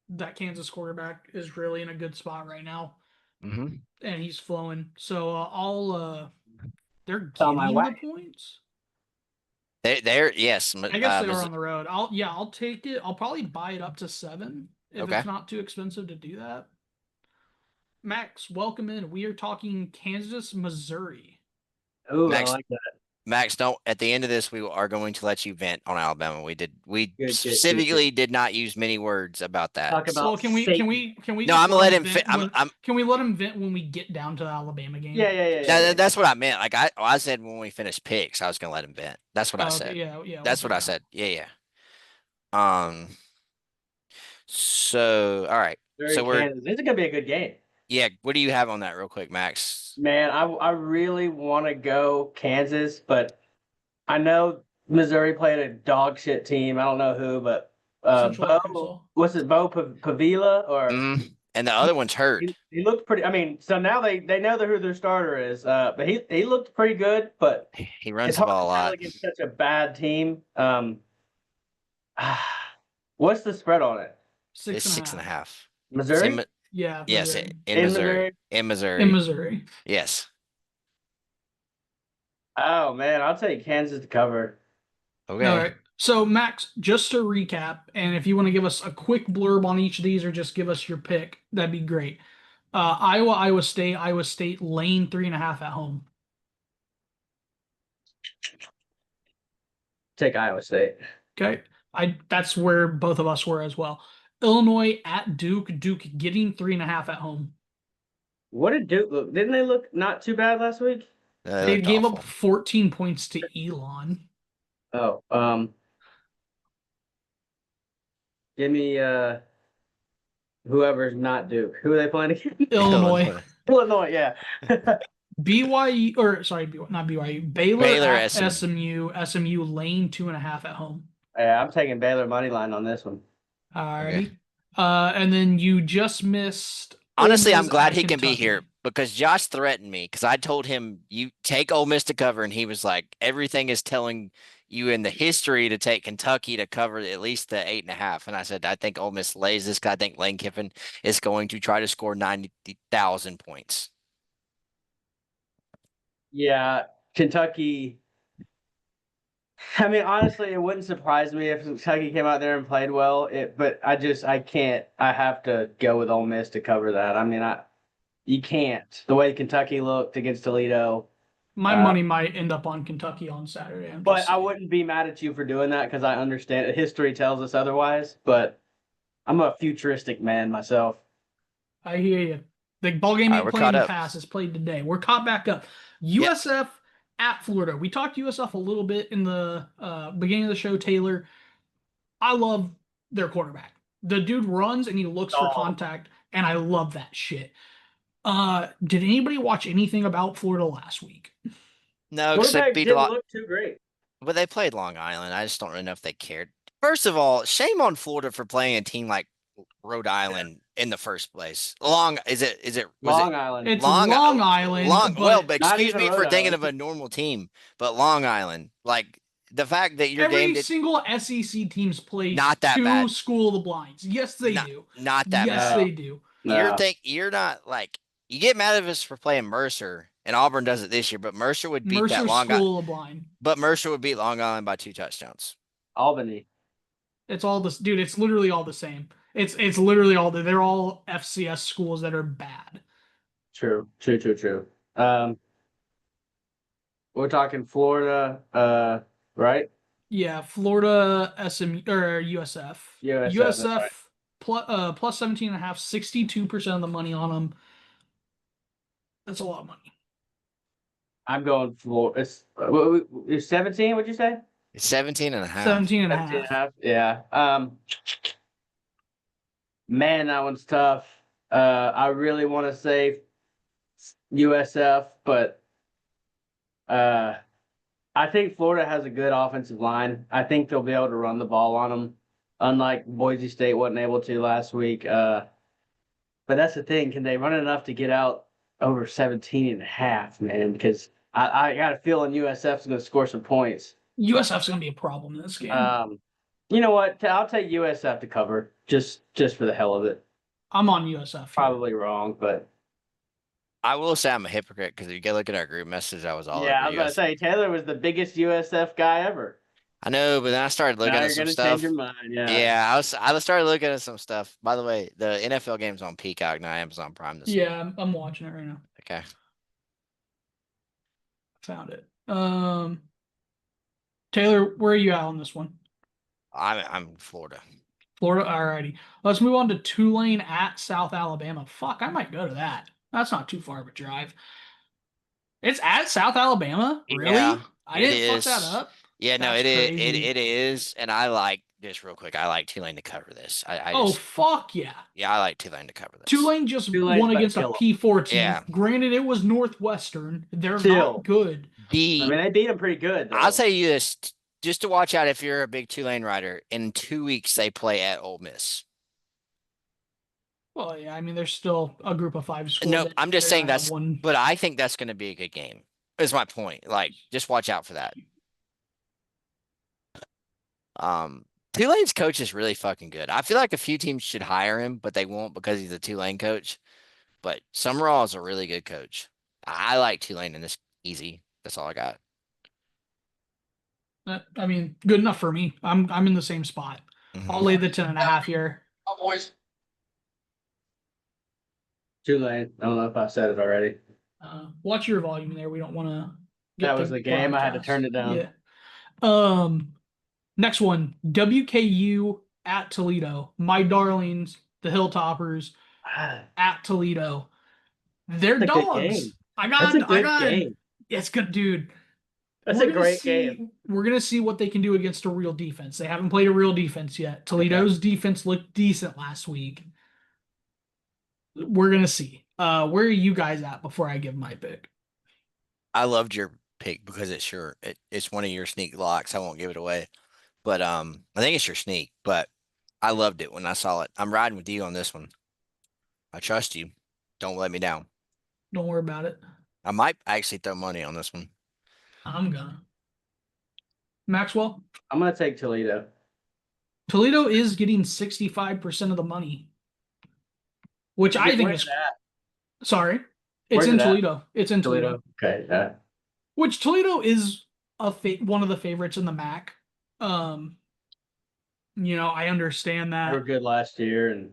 that Kansas quarterback is really in a good spot right now, Mm-hmm. and he's flowing. So they're On my getting way. the points. They're yes. I guess they are on the road. I'll take it. I'll probably buy it up to 7 if Okay. it's not too expensive to do that. Max, welcome in. We are talking Kansas, Missouri. Ooh, Max, I like that. Max, don't. At the end of this, we are going to let you vent on Alabama. We Good. specifically did not use many words about that. Talk about Well, can we No, I'm gonna let him. Can we let him vent when we get down to the Alabama game? Yeah. That's what I meant. Like I said when we finished picks, I was gonna let him vent. That's what I said. Yeah. That's what I said. Yeah. So all right. So Kansas. This is gonna be a good game. Yeah. What do you have on that, real quick, Max? Man, I really want to go Kansas, but I know Missouri played a dog shit team. I don't know who, but Central Arkansas. what's it, Bo Pavila or? And the other one's hurt. He looked pretty. I mean, so now they know who their starter is. But he looked pretty good. But He runs the ball a lot against such a bad team. What's the spread on it? It's 6.5. Missouri. Yeah. Yes, Missouri. in Missouri. In Missouri. In Missouri. Yes. Oh man, I'll take Kansas to cover. Okay. All right. So Max, just to recap, and if you want to give us a quick blurb on each of these, or just give us your pick, that'd be great. Iowa State lane 3.5 at home. Take Iowa State. Okay. That's where both of us were as well. Illinois at Duke getting 3.5 at home. What did Duke look? Didn't they look not too bad last week? They gave up 14 points to Elon. Oh, give me whoever's not Duke. Who are they playing again? Illinois. Illinois, yeah. BYU, or sorry, not BYU. Baylor at SMU. SMU lane 2.5 at home. Yeah, I'm taking Baylor money line on this one. Alrighty. Okay. And then you just missed. Honestly, I'm glad he can be here because Josh threatened me because I told him you take Ole Miss to cover, and he was like, everything is telling you in the history to take Kentucky to cover at least the 8.5. And I said, I think Ole Miss lays this guy. I think Lane Kiffin is going to try to score 90,000 points. Yeah, Kentucky. I mean, honestly, it wouldn't surprise me if Kentucky came out there and played well. But I can't. I have to go with Ole Miss to cover that. I mean, you can't. The way Kentucky looked against Toledo. My money might end up on Kentucky on Saturday. But I wouldn't be mad at you for doing that because I understand it. History tells us otherwise. But I'm a futuristic man myself. I hear you. The ball game ain't playing in the past. It's played today. We're caught back up. USF at Florida. We talked USF a little bit in the beginning of the show, Taylor. I love their quarterback. The dude runs and he looks for Oh. contact, and I love that shit. Did anybody watch anything about Florida last week? No, because they Quarterback beat a didn't lot, look too great. but they played Long Island. I just don't really know if they cared. First of all, shame on Florida for playing a team like Rhode Island in the first place. Was Long it Island. It's Long Long Island, well, but but Not excuse even me for Rhode thinking of Island. a normal team, but Long Island, like the fact that your every game did single SEC teams play not that to bad. School of the Blinds. Yes, they Not, do. not that Yes, bad. they do. No. You're not like you get mad at us for playing Mercer, and Auburn does it this year, but Mercer would beat that Mercer Long Island. School of the Blind. But Mercer would beat Long Island by 2 touchdowns. Albany. It's all this, dude. It's literally all the same. It's literally all they're all FCS schools that are bad. True. We're talking Florida, right? Yeah, Florida, SMU or USF. USF, that's USF right. plus 17.5, 62% of the money on them. That's a lot of money. I'm going Florida. It's 17, what'd you say? It's 17 and a half. 17 and a 17 and a half. half. Yeah. Man, that one's tough. I really want to say USF, but I think Florida has a good offensive line. I think they'll be able to run the ball on them, unlike Boise State wasn't able to last week. But that's the thing. Can they run enough to get out over 17 and a half, man? Because I got a feeling USF's going to score some points. USF's gonna be a problem in this game. You know what? I'll take USF to cover just for the hell of it. I'm on USF. Here. Probably wrong, but I will say I'm a hypocrite because if you go look at our group message, I was all yeah, I over was gonna say Taylor was the biggest USF guy ever. I know, but then I started looking Now at you're some gonna stuff. change your mind. Yeah. Yeah, I started looking at some stuff. By the way, the NFL game's on Peacock, not Amazon Prime this week. Yeah, I'm watching it right now. Okay. Found it. Taylor, where are you at on this one? I'm Florida. Florida. Alrighty. Let's move on to Tulane at South Alabama. Fuck, I might go to that. That's not too far of a drive. It's at South Alabama? Really? Yeah, I it didn't fuck is. that up. Yeah, no, That's it is. crazy. It is, and I like this real quick. I like Tulane to cover this. Oh, fuck yeah. Yeah, I like Tulane to cover this. Tulane just Tulane's won about to against a kill 'em. P4 team. Yeah. Granted, it was Northwestern. They're Still. not good. I mean, they beat him pretty good. Though. I'll tell you this, just to watch out if you're a big Tulane rider. In 2 weeks, they play at Ole Miss. Well, yeah, I mean, there's still a group of 5 schools. No, that I'm just they're saying gonna have that's, one. but I think that's going to be a good game. Is my point. Like, just watch out for that. Tulane's coach is really fucking good. I feel like a few teams should hire him, but they won't because he's a Tulane coach. But Summerall is a really good coach. I like Tulane in this easy. That's all I got. I mean, good enough for me. I'm in the same spot. I'll lay the 10.5 here. Tulane. I don't know if I said it already. Watch your volume there. We don't want to. That was the game. I had to turn it down. Yeah. Next one, WKU at Toledo. My darlings, the Hilltoppers at Toledo. They're That's a good dogs. game. I That's a got. good game. It's good, dude. That's We're a gonna great see- game. We're gonna see what they can do against a real defense. They haven't played a real defense yet. Toledo's defense looked decent last week. We're gonna see. Where are you guys at before I give my pick? I loved your pick because it's one of your sneak locks. I won't give it away. But I think it's your sneak, but I loved it when I saw it. I'm riding with you on this one. I trust you. Don't let me down. Don't worry about it. I might actually throw money on this one. I'm gonna. Maxwell, I'm gonna take Toledo. Toledo is getting 65% of the money, which I think Where's is. that? Sorry, it's Where's in it at? Toledo. It's in Toledo. Okay. Which Toledo is one of the favorites in the MAC. I understand They were that. good last year, and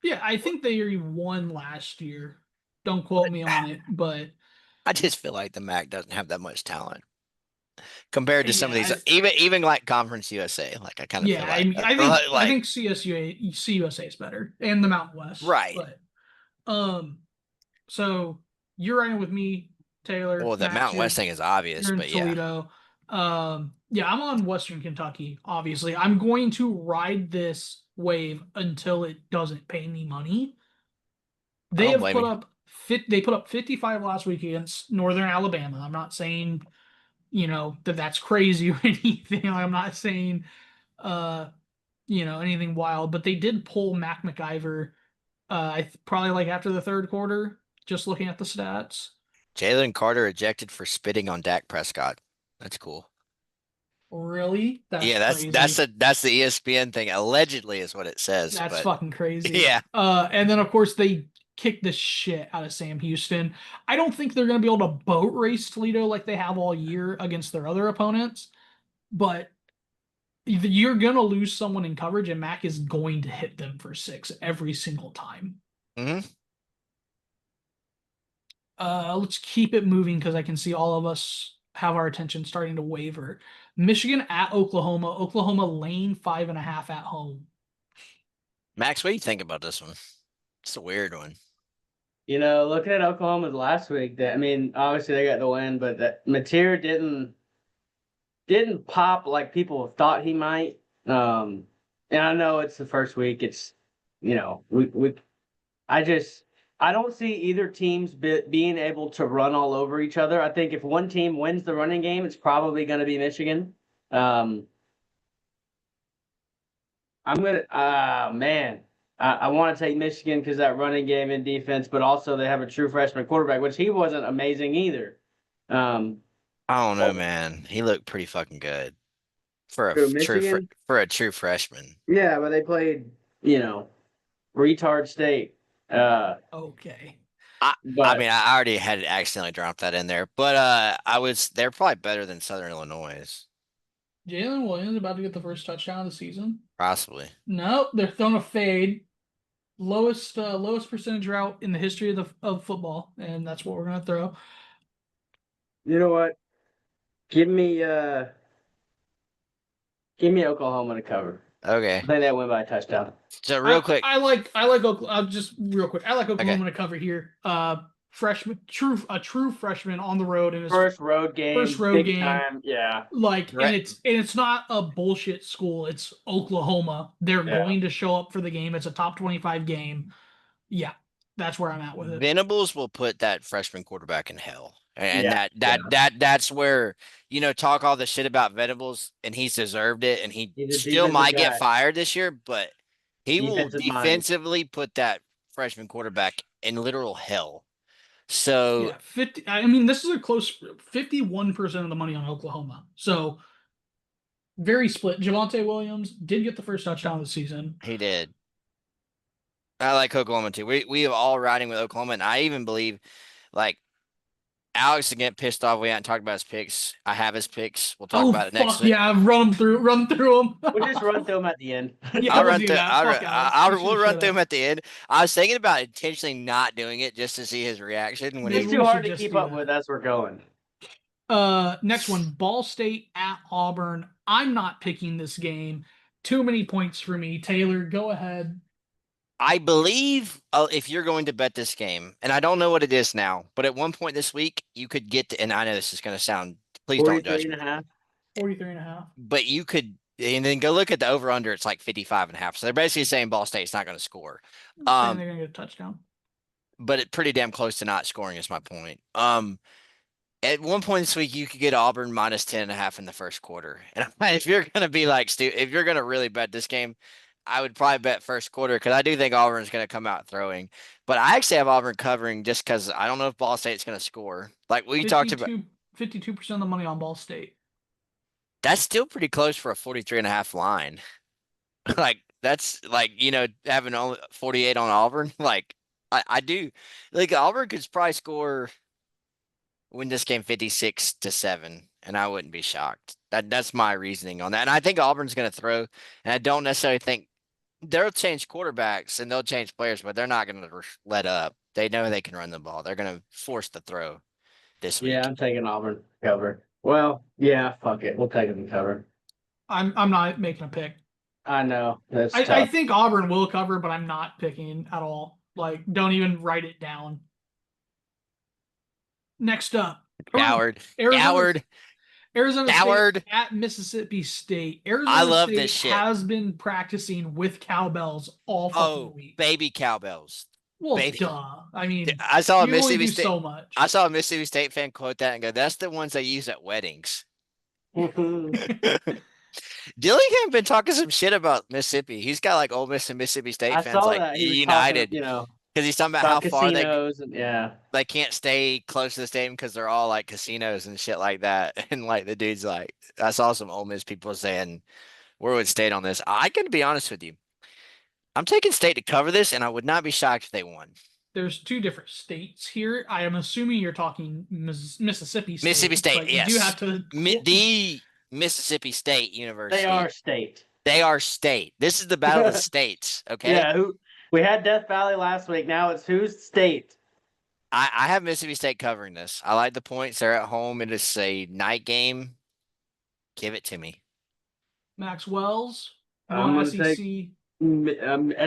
Yeah, I think they won last year. Don't quote me on it, but I just feel like the MAC doesn't have that much talent compared to some of Yeah, these, even like Conference USA. Like I kind of yeah, feel I like, mean, I like, think CUSA is better and the Mountain West, Right. But so you're riding with me, Taylor. well, the Max, Mountain West thing is obvious, you're in but yeah, Toledo. Yeah, I'm on Western Kentucky. Obviously, I'm going to ride this wave until it doesn't pay me money. I They don't have blame put you. up they put up 55 last week against Northern Alabama. I'm not saying, that's crazy or anything. I'm not saying anything wild, but they did pull Mac McIver probably like after the third quarter, just looking at the stats. Jalen Carter ejected for spitting on Dak Prescott. That's cool. Really? That's Yeah, crazy. that's the ESPN thing. Allegedly is what it says, That's but fucking crazy. yeah. And then of course they kicked the shit out of Sam Houston. I don't think they're gonna be able to boat race Toledo like they have all year against their other opponents, but you're gonna lose someone in coverage, and Mac is going to hit them for 6 every single time. hmm Let's keep it moving because I can see all of us have our attention starting to waver. Michigan at Oklahoma. Oklahoma lane 5.5 at home. Max, what do you think about this one? It's a weird one. Looking at Oklahoma's last week, obviously they got the win, but that Mateer didn't pop like people thought he might. And I know it's the first week. It's we I don't see either teams being able to run all over each other. I think if one team wins the running game, it's probably going to be Michigan. I'm gonna man. I want to take Michigan because that running game and defense, but also they have a true freshman quarterback, which he wasn't amazing either. Um, I don't know, man. He looked pretty fucking good for a Go Michigan. for a true freshman. Yeah, but they played, retard state. Okay. I But mean, I already had accidentally dropped that in there, but they're probably better than Southern Illinois, Jalen Williams about to get the first touchdown of the season. possibly. No, they're throwing a fade. Lowest percentage route in the history of football, and that's what we're gonna throw. you know what? Give me Oklahoma to cover. Okay. I think they win by a touchdown. So real quick, I like Oklahoma. Just real quick, I like Oklahoma okay. to cover here. Freshman, a true freshman on the road in his First road game, first road big game. time. Yeah. Like, Right. and it's not a bullshit school. It's Oklahoma. They're Yeah. going to show up for the game. It's a top 25 game. Yeah, that's where I'm at with it. Venables will put that freshman quarterback in hell. And Yeah, that's where, talk all the shit about Venables and he's deserved it and he He's a still defensive might guy. get fired this year, but he will Defensive mind. defensively put that freshman quarterback in literal hell. So Yeah, 50. I mean, this is a close 51% of the money on Oklahoma. So very split. Javonte Williams did get the first touchdown of the season. he did. I like Oklahoma too. We have all riding with Oklahoma, and I even believe like Alex to get pissed off. We haven't talked about his picks. I have his picks. We'll talk about it next week. Yeah, run through them. We'll just run through them at the end. Yeah, I'll we'll run do through. that. Fuck Alex. We'll run through them at the end. I was thinking about intentionally not doing it just to see his reaction when Maybe It's he. too we hard should to just keep do up that. with as we're going. Next one, Ball State at Auburn. I'm not picking this game. Too many points for me. Taylor, go ahead. I believe if you're going to bet this game, and I don't know what it is now, but at one point this week you could get to, and I know this is going to sound, please don't judge 43 me, and a half. 43.5. but you could, and then go look at the over under. It's like 55.5. So they're basically saying Ball State's not going to score. Saying they're gonna get a touchdown. But it's pretty damn close to not scoring is my point. At one point this week, you could get Auburn minus 10.5 in the first quarter. And if you're going to be like, if you're going to really bet this game, I would probably bet first quarter because I do think Auburn's going to come out throwing. But I actually have Auburn covering just because I don't know if Ball State's going to score. Like we talked about. 52% of the money on Ball State. That's still pretty close for a 43.5 line. Like that's like, having only 48 on Auburn. Like I do. Like Auburn could probably win this game 56-7, and I wouldn't be shocked. That's my reasoning on that. And I think Auburn's going to throw, and I don't necessarily think they'll change quarterbacks and they'll change players, but they're not going to let up. They know they can run the ball. They're going to force the throw this week. Yeah, I'm taking Auburn cover. Well, yeah, fuck it. We'll take them to cover. I'm not making a pick. I know. That's I tough. think Auburn will cover, but I'm not picking at all. Like, don't even write it down. Next up, Coward. Arizona Coward. State at Mississippi State. I Arizona love State this shit. has been practicing with cowbells all fucking Oh, week. baby cowbells. Well, baby. duh. I mean, I saw a you only Mississippi do State. so much. I saw a Mississippi State fan quote that and go, "That's the ones they use at weddings." Dillingham been talking some shit about Mississippi. He's got like Ole Miss and Mississippi State I fans saw like that he was united talking, because he's talking about how about far casinos and they can't stay close to the stadium because they're all like casinos and shit like that. And like the dude's like, I saw some Ole Miss people saying, "Where would State on this?" I can be honest with you. I'm taking State to cover this, and I would not be shocked if they won. There's two different states here. I am assuming you're talking Mississippi State. Mississippi State, but you do yes. have to. The Mississippi State University. They are state. They are state. This is the battle of the states. Okay. Yeah, we had Death Valley last week. Now it's who's state? I have Mississippi State covering this. I like the points. They're at home. It is a night game. Give it to me. Max Wells. I'm No gonna SEC.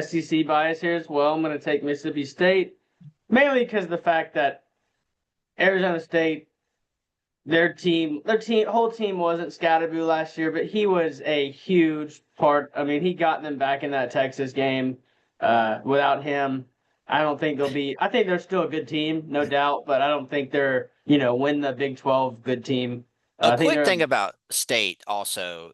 SEC bias here as well. I'm going to take Mississippi State, mainly because of the fact that Arizona State, their whole team wasn't Scatterboo last year, but he was a huge part. I mean, he got them back in that Texas game. Without him, I don't think they'll be. I think they're still a good team, no doubt, but I don't think they're win the Big 12 good team. A quick thing about State also.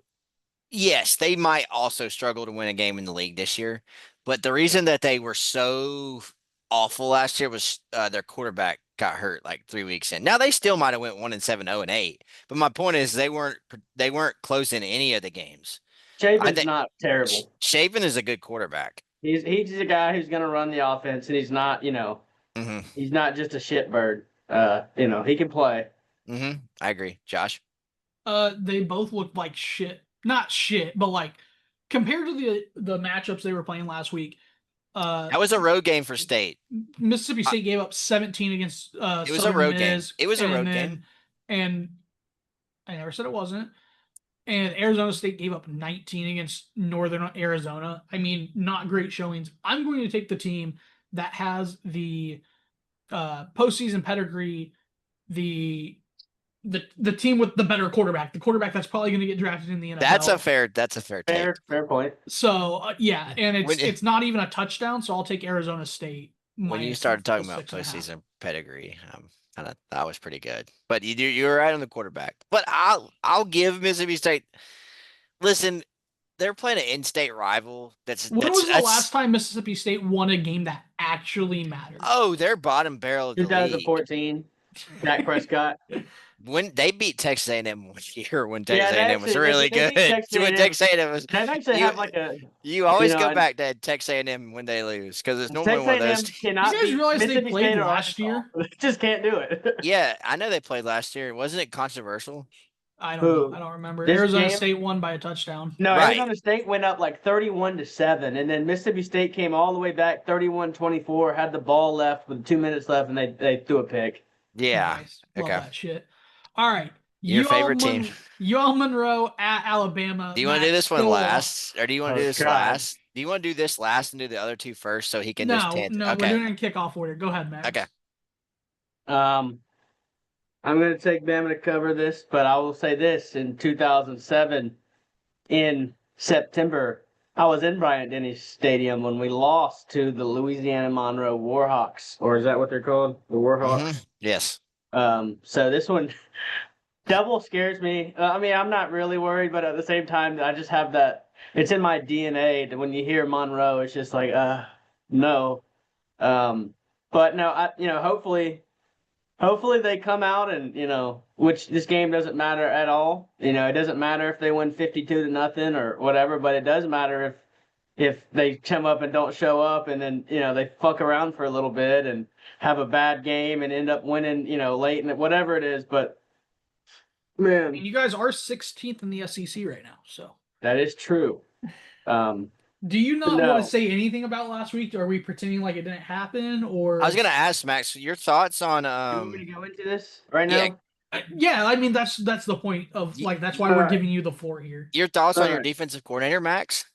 Yes, they might also struggle to win a game in the league this year, but the reason that they were so awful last year was their quarterback got hurt like 3 weeks in. Now they still might have went 1-7, 0-8, but my point is they weren't closing any of the games. Shaven's not terrible. Shaven is a good quarterback. He's a guy who's going to run the offense, and he's not he's not just a shitbird. He can play. I agree, Josh. They both looked like shit. Not shit, but like compared to the matchups they were playing last week. That was a road game for State. Mississippi State gave up 17 against it was Southern a road Miss, game. It was a road then, game. And I never said it wasn't. And Arizona State gave up 19 against Northern Arizona. I mean, not great showings. I'm going to take the team that has the postseason pedigree, the team with the better quarterback, the quarterback that's probably going to get drafted in the NFL. That's a fair take. Fair point. So yeah, and it's not even a touchdown. So I'll take Arizona State. When you started talking about postseason pedigree, that was pretty good. But you were right on the quarterback. But I'll give Mississippi State. Listen, they're playing an in-state rival. When was the last time Mississippi State won a game that actually mattered? Oh, they're bottom barrel of the league. 2014. Dak Prescott. When they beat Texas A&M 1 year when Texas A&M was actually- really they good. beat Texas When A&M. Texas A&M was, They actually have like a. you always you know, go back to Texas A&M when they lose because it's normally Texas one of A&M those. cannot You guys beat realize they Mississippi played State or last Arkansas. year? They just can't do it. Yeah, I know they played last year. Wasn't it controversial? I don't Who? know. I don't remember. This Arizona game? State won by a touchdown. No, Right. Arizona State went up like 31-7, and then Mississippi State came all the way back 31-24, had the ball left with 2 minutes left, and they threw a pick. Yeah. Nice. Love Okay. that shit. All right. Your favorite team. UL Monroe at Alabama. Do you want to do this one Go off. last, or do you want to Oh, do this God. last? Do you want to do this last and do the other two first so he can just No, tangent? we're Okay. doing it in kickoff order. Go ahead, Max. Okay. I'm going to take Bama to cover this, but I will say this. In 2007, in September, I was in Bryant-Denny Stadium when we lost to the Louisiana Monroe Warhawks, or is that what they're called? The Warhawks? Mhm. Yes. So this one double scares me. I mean, I'm not really worried, but at the same time, I just have that. It's in my DNA that when you hear Monroe, it's just like, no. But no, hopefully they come out and, which this game doesn't matter at all. It doesn't matter if they win 52-0 or whatever, but it does matter if they come up and don't show up and then, they fuck around for a little bit and have a bad game and end up winning, late and whatever it is. But I mean, man, you guys are 16th in the SEC right now. So, that is true. do you not No. want to say anything about last week? Are we pretending like it didn't happen? Or I was gonna ask Max your thoughts on you want me to go into this right now? yeah. Yeah, I mean that's the point of like that's why we're Alright. giving you the floor here. your thoughts on your Alright. defensive coordinator, Max?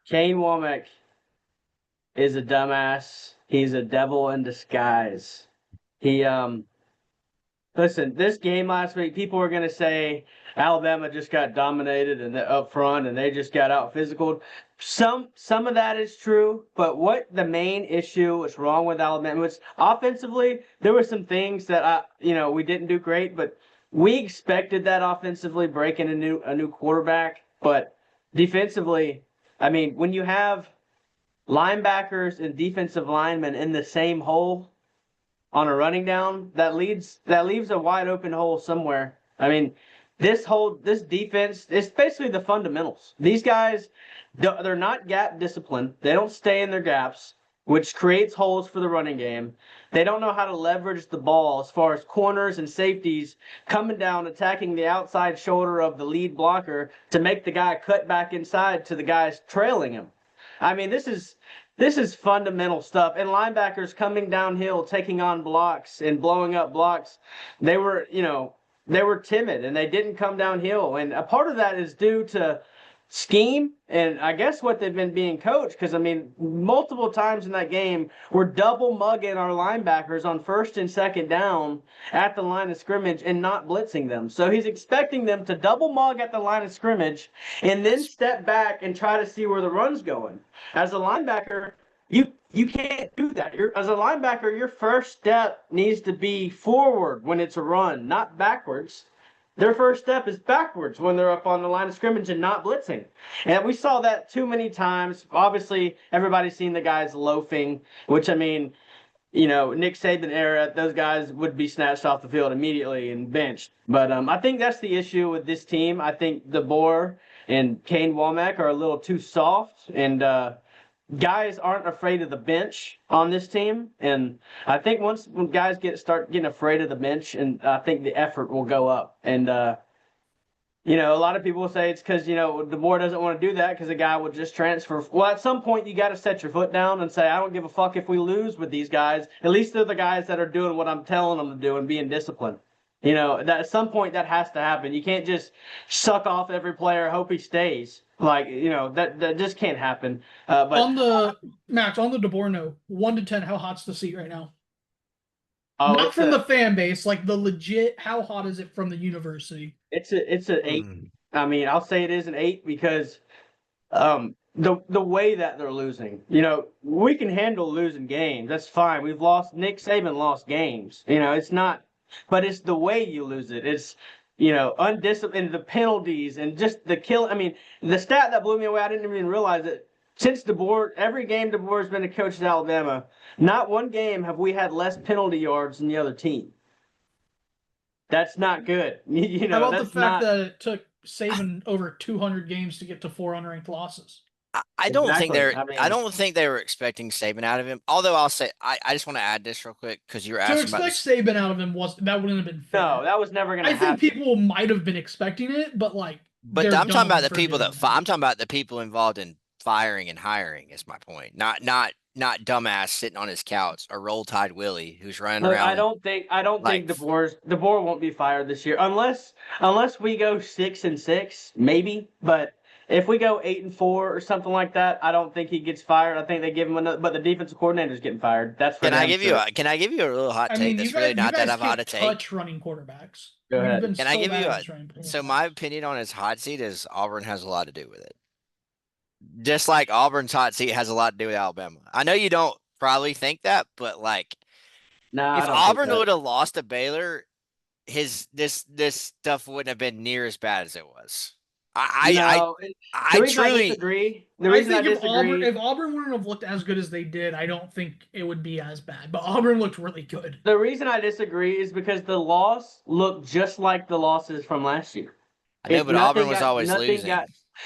Kane Womack is a dumbass. He's a devil in disguise. He Listen, this game last week, people were going to say Alabama just got dominated and up front, and they just got out physical. Some of that is true, but what the main issue was wrong with Alabama was offensively. There were some things that we didn't do great, but we expected that offensively, breaking a new quarterback. But defensively, I mean, when you have linebackers and defensive linemen in the same hole on a running down, that leaves a wide open hole somewhere. I mean, this defense, it's basically the fundamentals. These guys, they're not gap disciplined. They don't stay in their gaps, which creates holes for the running game. They don't know how to leverage the ball as far as corners and safeties coming down, attacking the outside shoulder of the lead blocker to make the guy cut back inside to the guys trailing him. I mean, this is fundamental stuff. And linebackers coming downhill, taking on blocks and blowing up blocks. They were timid and they didn't come downhill. And a part of that is due to scheme and I guess what they've been being coached, because I mean multiple times in that game we're double mugging our linebackers on first and second down at the line of scrimmage and not blitzing them. So he's expecting them to double mug at the line of scrimmage and then step back and try to see where the run's going. As a linebacker, you can't do that. As a linebacker, your first step needs to be forward when it's a run, not backwards. Their first step is backwards when they're up on the line of scrimmage and not blitzing. And we saw that too many times. Obviously, everybody's seen the guys loafing, which, I mean, Nick Saban era, those guys would be snatched off the field immediately and benched. But I think that's the issue with this team. I think DeBoer and Kane Womack are a little too soft, and guys aren't afraid of the bench on this team. And I think when guys start getting afraid of the bench, and I think the effort will go up. And a lot of people will say it's because DeBoer doesn't want to do that because a guy will just transfer. Well, at some point you got to set your foot down and say, I don't give a fuck if we lose with these guys. At least they're the guys that are doing what I'm telling them to do and being disciplined. That at some point that has to happen. You can't just suck off every player, hope he stays. That just can't happen. But on the DeBoer note, 1 to 10, how hot's the seat right now? Not from the fan base, like the legit. How hot is it from the university? It's an 8. I mean, I'll say it is an 8 because the way that they're losing. We can handle losing games. That's fine. Nick Saban lost games. It's not, but it's the way you lose it. It's undisciplined, the penalties and just the kill. I mean, the stat that blew me away, I didn't even realize it. Since DeBoer, every game DeBoer's been a coach at Alabama, not one game have we had less penalty yards than the other team. That's not good. How about the fact that it took Saban over 200 games to get to 4 unranked losses? I don't think I don't think they were expecting Saban out of him. Although I'll say, I just want to add this real quick because you were asking about this. Saban out of him that wouldn't have been fair. No, that was never going to happen. I think people might have been expecting it, but I'm talking about the people I'm talking about the people involved in firing and hiring. Is my point. Not dumbass sitting on his couch or Roll Tide Willie who's running around. I don't think DeBoer won't be fired this year unless we go 6-6 maybe, but. If we go 8-4 or something like that, I don't think he gets fired. I think they give him another. But the defensive coordinator's getting fired. That's for Can I give you a little hot take? That's really not that hot a take. Touch running quarterbacks. Go ahead. Can I give you so my opinion on his hot seat is Auburn has a lot to do with it. Just like Auburn's hot seat has a lot to do with Alabama. I know you don't probably think that, but if Auburn would have lost to Baylor, this stuff wouldn't have been near as bad as it was. I truly disagree. The reason I disagree, if Auburn wouldn't have looked as good as they did, I don't think it would be as bad. But Auburn looked really good. The reason I disagree is because the loss looked just like the losses from last year. I know, but Auburn was always losing.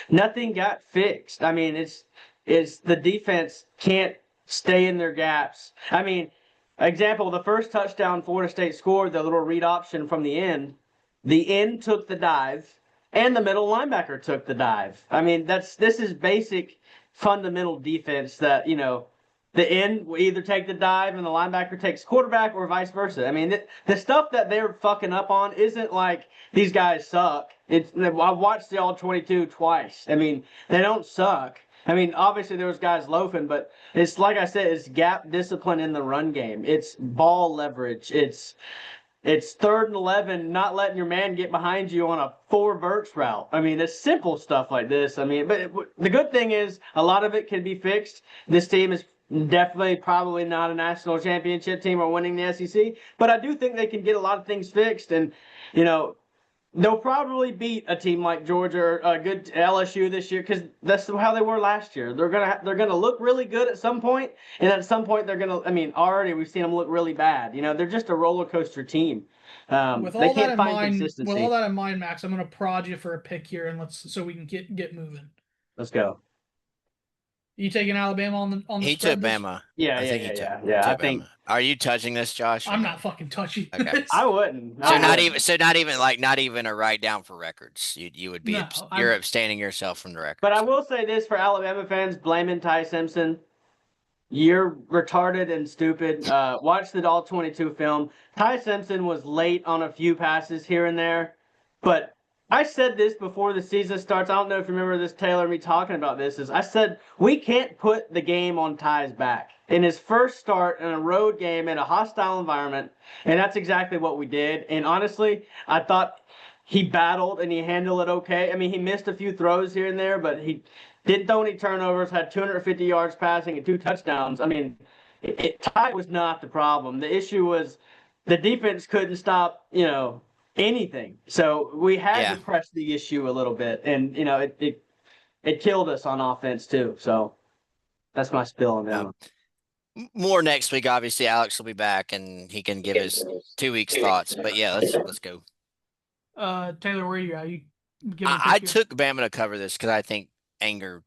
Nothing got fixed. I mean, it's the defense can't stay in their gaps. I mean, example, the first touchdown Florida State scored, the little read option from the end took the dive. And the middle linebacker took the dive. I mean, this is basic fundamental defense that, the end will either take the dive and the linebacker takes quarterback or vice versa. I mean, the stuff that they're fucking up on isn't like these guys suck. I watched the All-22 twice. I mean, they don't suck. I mean, obviously there was guys loafing, but it's like I said, it's gap discipline in the run game. It's ball leverage. It's it's 3rd and 11, not letting your man get behind you on a 4 verts route. I mean, it's simple stuff like this. I mean, but the good thing is a lot of it can be fixed. This team is definitely probably not a national championship team or winning the SEC, but I do think they can get a lot of things fixed. And, you know, they'll probably beat a team like Georgia or a good LSU this year because that's how they were last year. They're gonna look really good at some point, and at some point they're gonna. I mean, already we've seen them look really bad. You know, they're just a roller coaster team. With They all that can't in find mind, consistency. with all that in mind, Max, I'm gonna prod you for a pick here, and so we can get moving. Let's go. You taking Alabama on the He spread took this- Bama. Yeah, I think he yeah. took I think Bama. Are you touching this, Josh? or I'm no? not fucking touching Okay. this. I wouldn't. So I not wouldn't. even not even a write down for records. You would be No, you're I'm- abstaining yourself from the records. But I will say this for Alabama fans blaming Ty Simpson. You're retarded and stupid. Watch the All 22 film. Ty Simpson was late on a few passes here and there, but I said this before the season starts. I don't know if you remember this, Taylor, me talking about this. Is I said we can't put the game on Ty's back in his first start in a road game in a hostile environment, and that's exactly what we did. And honestly, I thought he battled and he handled it okay. I mean, he missed a few throws here and there, but he didn't throw any turnovers. Had 250 yards passing and 2 touchdowns. I mean, Ty was not the problem. The issue was the defense couldn't stop. Anything. So we had to press the issue a little bit, and it killed us on offense too. So that's my spill on that. More next week. Obviously, Alex will be back and he can give his 2 weeks thoughts. But yeah, let's go. Taylor, where are you at? You give me a I pick here. took Bama to cover this because I think anger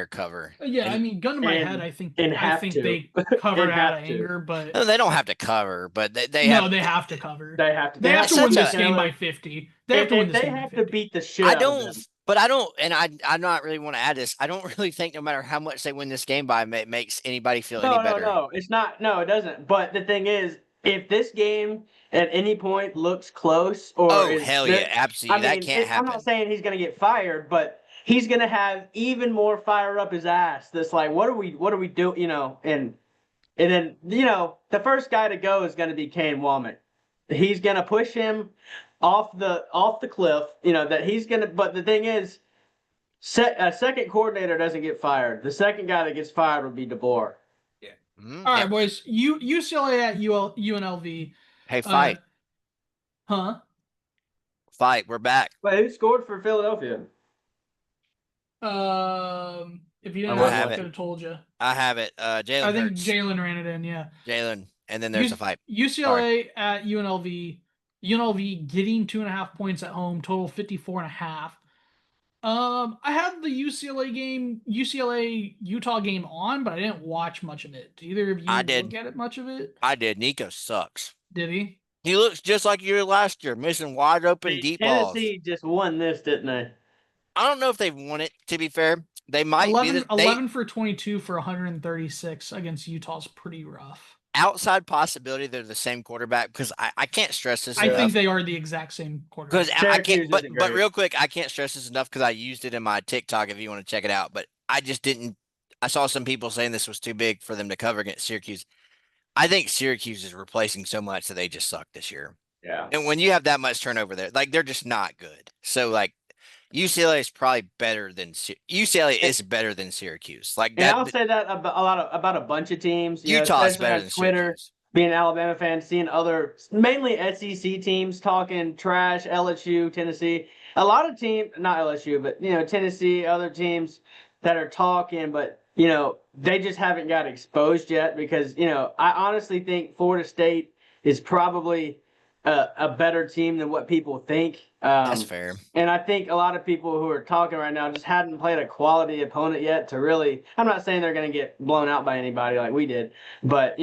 cover. Yeah, I mean, gun to my and- head, I think and have to. they covered And out have of to. anger, but No, they don't have to cover, but they no, have. they have to cover. They have to. They have to That's win such this a- game by 50. They have to win this They game have by to 50. beat the shit. I out of don't, them. but I don't, and I'm not really want to add this. I don't really think no matter how much they win this game by, it makes anybody feel any better. No, it's not. No, it doesn't. But the thing is, if this game at any point looks close, or Oh is hell good- yeah, absolutely, that can't I'm happen. not saying he's going to get fired, but he's going to have even more fire up his ass. That's like, what do we do? And then the first guy to go is going to be Kane Womack. He's going to push him off the cliff. That he's going to. But the thing is, a second coordinator doesn't get fired. The second guy that gets fired would be DeBoer. Mhm, All right, yeah. boys. UCLA at UNLV. Hey, fight, Huh? fight. We're back. But who scored for Philadelphia? If you didn't I know, have I it. could have told you. I have it. Jalen I think Hurts. Jalen ran it in. Yeah. Jalen, and then there's a fight. UCLA at UNLV. UNLV getting 2.5 points at home. Total 54.5. I had the UCLA Utah game on, but I didn't watch much of it. Did either of you I did. look at it much of it? I did. Nico sucks. Did he? He looks just like you did last year, missing wide open deep balls. Tennessee just won this, didn't they? I don't know if they've won it. To be fair, they might 11, be. The, 11 for 22 for 136 against Utah's pretty rough. outside possibility they're the same quarterback because I can't stress this I enough. think they are the exact same quarterback. Because I Syracuse can't, but isn't but great. real quick, I can't stress this enough because I used it in my TikTok. If you want to check it out, but I just didn't. I saw some people saying this was too big for them to cover against Syracuse. I think Syracuse is replacing so much that they just suck this year. Yeah. And when you have that much turnover there, like they're just not good. So like UCLA is probably better than UCLA is better than Syracuse. Like And I'll that, say that about a bunch of teams. Utah is especially better on than Twitter. Syracuse. Being an Alabama fan, seeing other mainly SEC teams talking trash, LSU, Tennessee. A lot of teams, not LSU, but Tennessee, other teams that are talking, but they just haven't got exposed yet because I honestly think Florida State is probably a better team than what people think. That's fair. And I think a lot of people who are talking right now just hadn't played a quality opponent yet to really. I'm not saying they're going to get blown out by anybody like we did, but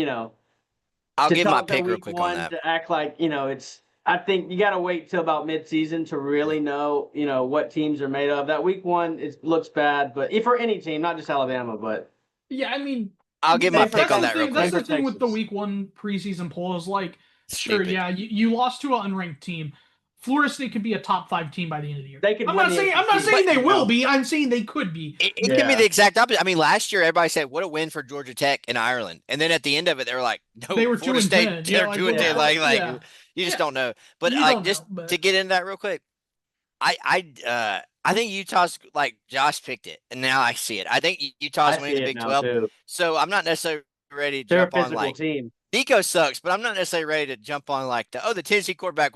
I'll to give my talk to pick real week quick one, on that. to act like it's. I think you got to wait till about midseason to really know what teams are made of. That week one it looks bad, but if for any team, not just Alabama, but Yeah, I mean, I'll give my That's pick the on that real thing- quick. That's the thing with the Texas. week one preseason poll is like, sure, Stupid. yeah, you lost to an unranked team. Florida State could be a top 5 team by the end of the year. they could. I'm win not the saying I'm not SEC, saying they but, will be. I'm saying they could be. It can be Yeah. the exact opposite. I mean, last year everybody said what a win for Georgia Tech and Ireland, and then at the end of it, they were like, "No, They were Florida 2-10. State, Yeah, they're like, 2-10." what- Like, yeah. You just Yeah, don't know. But you like don't just know, but to get into that real quick, I think Utah's like Josh picked it, and now I see it. I think Utah's I winning see the it Big now 12, too. so I'm not necessarily ready to They're a jump on physical like team. Nico sucks, but I'm not necessarily ready to jump on like the Tennessee quarterback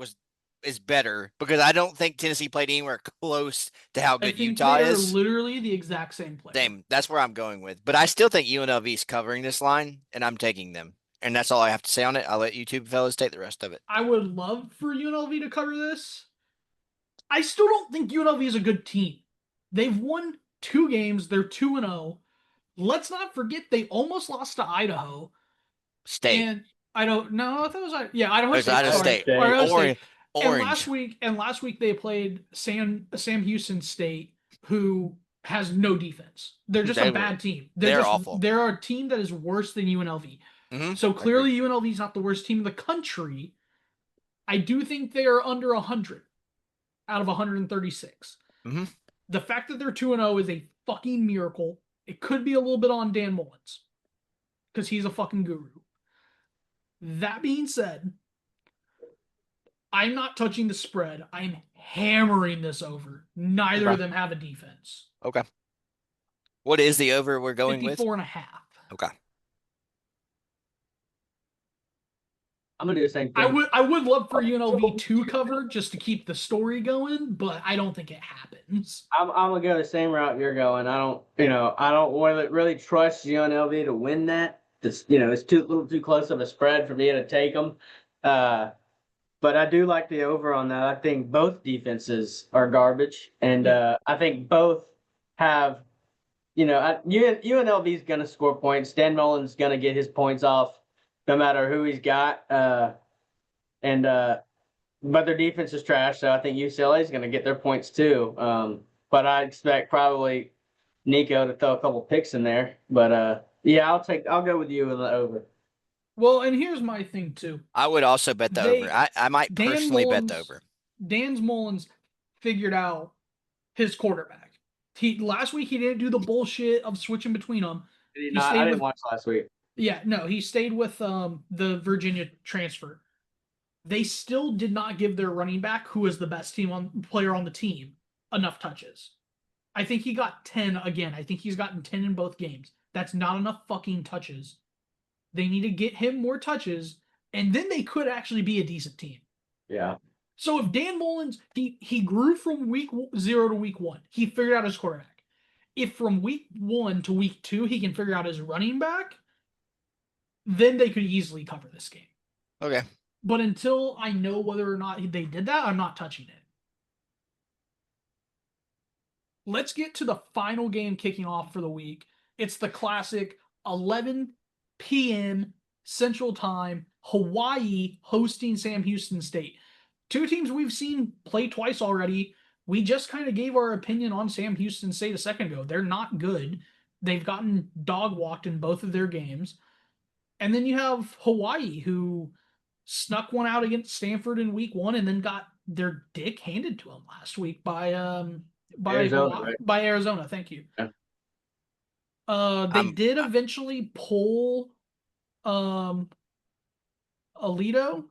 is better because I don't think Tennessee played anywhere close to how I good think Utah they are is. literally the exact same player. Same. That's where I'm going with. But I still think UNLV is covering this line, and I'm taking them. And that's all I have to say on it. I'll let you two fellas take the rest of it. I would love for UNLV to cover this. I still don't think UNLV is a good team. They've won 2 games. They're 2-0. Let's not forget they almost lost to Idaho. State. And I don't know. I thought it was Idaho There's State. Idaho Sorry. State. State. Idaho Orange. State. And Orange. last week they played Sam Houston State, who has no defense. They're just They a were- bad team. they're awful. They're a team that is worse than UNLV. Mm-hmm. So clearly UNLV is not the worst team in the country. I do think they are under 100 out of 136. Mm-hmm. The fact that they're 2-0 is a fucking miracle. It could be a little bit on Dan Mullins because he's a fucking guru. That being said, I'm not touching the spread. I'm hammering this over. Neither of them have a defense. Okay. What is the over we're going 54 with? and a half. Okay. I'm gonna do the same thing. I would love for UNLV to cover just to keep the story going, but I don't think it happens. I'm gonna go the same route you're going. I don't really trust UNLV to win that. It's it's a little too close of a spread for me to take them. But I do like the over on that. I think both defenses are garbage, and I think both have. UNLV is gonna score points. Dan Mullen's gonna get his points off, no matter who he's got. But their defense is trash, so I think UCLA is going to get their points too. But I expect probably Nico to throw a couple picks in there. But yeah, I'll go with you with the over. Well, and here's my thing too. I would also bet the over. I might personally bet the over. Dan Mullins figured out his quarterback. Last week he didn't do the bullshit of switching between them. I didn't watch last week. Yeah, no, he stayed with the Virginia transfer. They still did not give their running back, who is the best player on the team, enough touches. I think he got 10 again. I think he's gotten 10 in both games. That's not enough fucking touches. They need to get him more touches, and then they could actually be a decent team. Yeah. So if Dan Mullins, he grew from week 0 to week 1. He figured out his quarterback. If from week 1 to week 2 he can figure out his running back, then they could easily cover this game. Okay. But until I know whether or not they did that, I'm not touching it. Let's get to the final game kicking off for the week. It's the classic 11 p.m. Central Time, Hawaii hosting Sam Houston State. 2 teams we've seen play twice already. We just kind of gave our opinion on Sam Houston State a second ago. They're not good. They've gotten dog walked in both of their games. And then you have Hawaii, who snuck one out against Stanford in week 1 and then got their dick handed to them last week by Arizona. Thank you. Yeah. They did eventually pull Alito,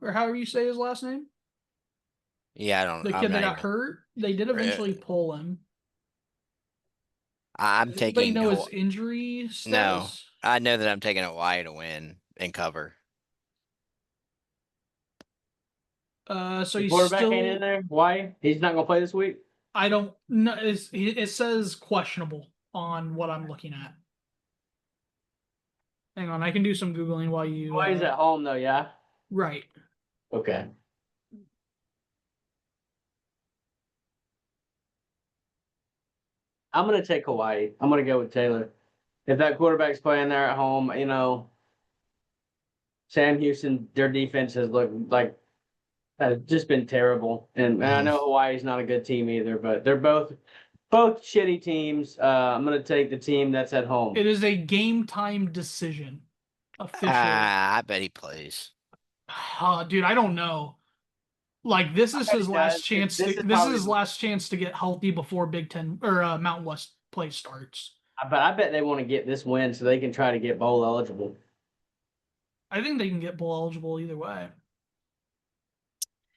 or however you say his last name. Yeah, I don't. The kid that got hurt. They did eventually pull him. I'm taking. Anybody know his injury status? No, I know that I'm taking Hawaii to win and cover. So he's quarterback still ain't in there. Why? He's not gonna play this week. I don't know. It says questionable on what I'm looking at. Hang on, I can do some Googling while you. Why is at home though? Yeah. Right. Okay. I'm gonna take Hawaii. I'm gonna go with Taylor. If that quarterback's playing there at home, Sam Houston, their defense has looked like has just been terrible. And I know Hawaii's not a good team either, but they're both shitty teams. I'm gonna take the team that's at home. It is a game time decision. Officially. I bet he plays. Dude, I don't know. Like this is his last chance. This is his last chance to get healthy before Big Ten or Mountain West play starts. But I bet they want to get this win so they can try to get bowl eligible. I think they can get bowl eligible either way.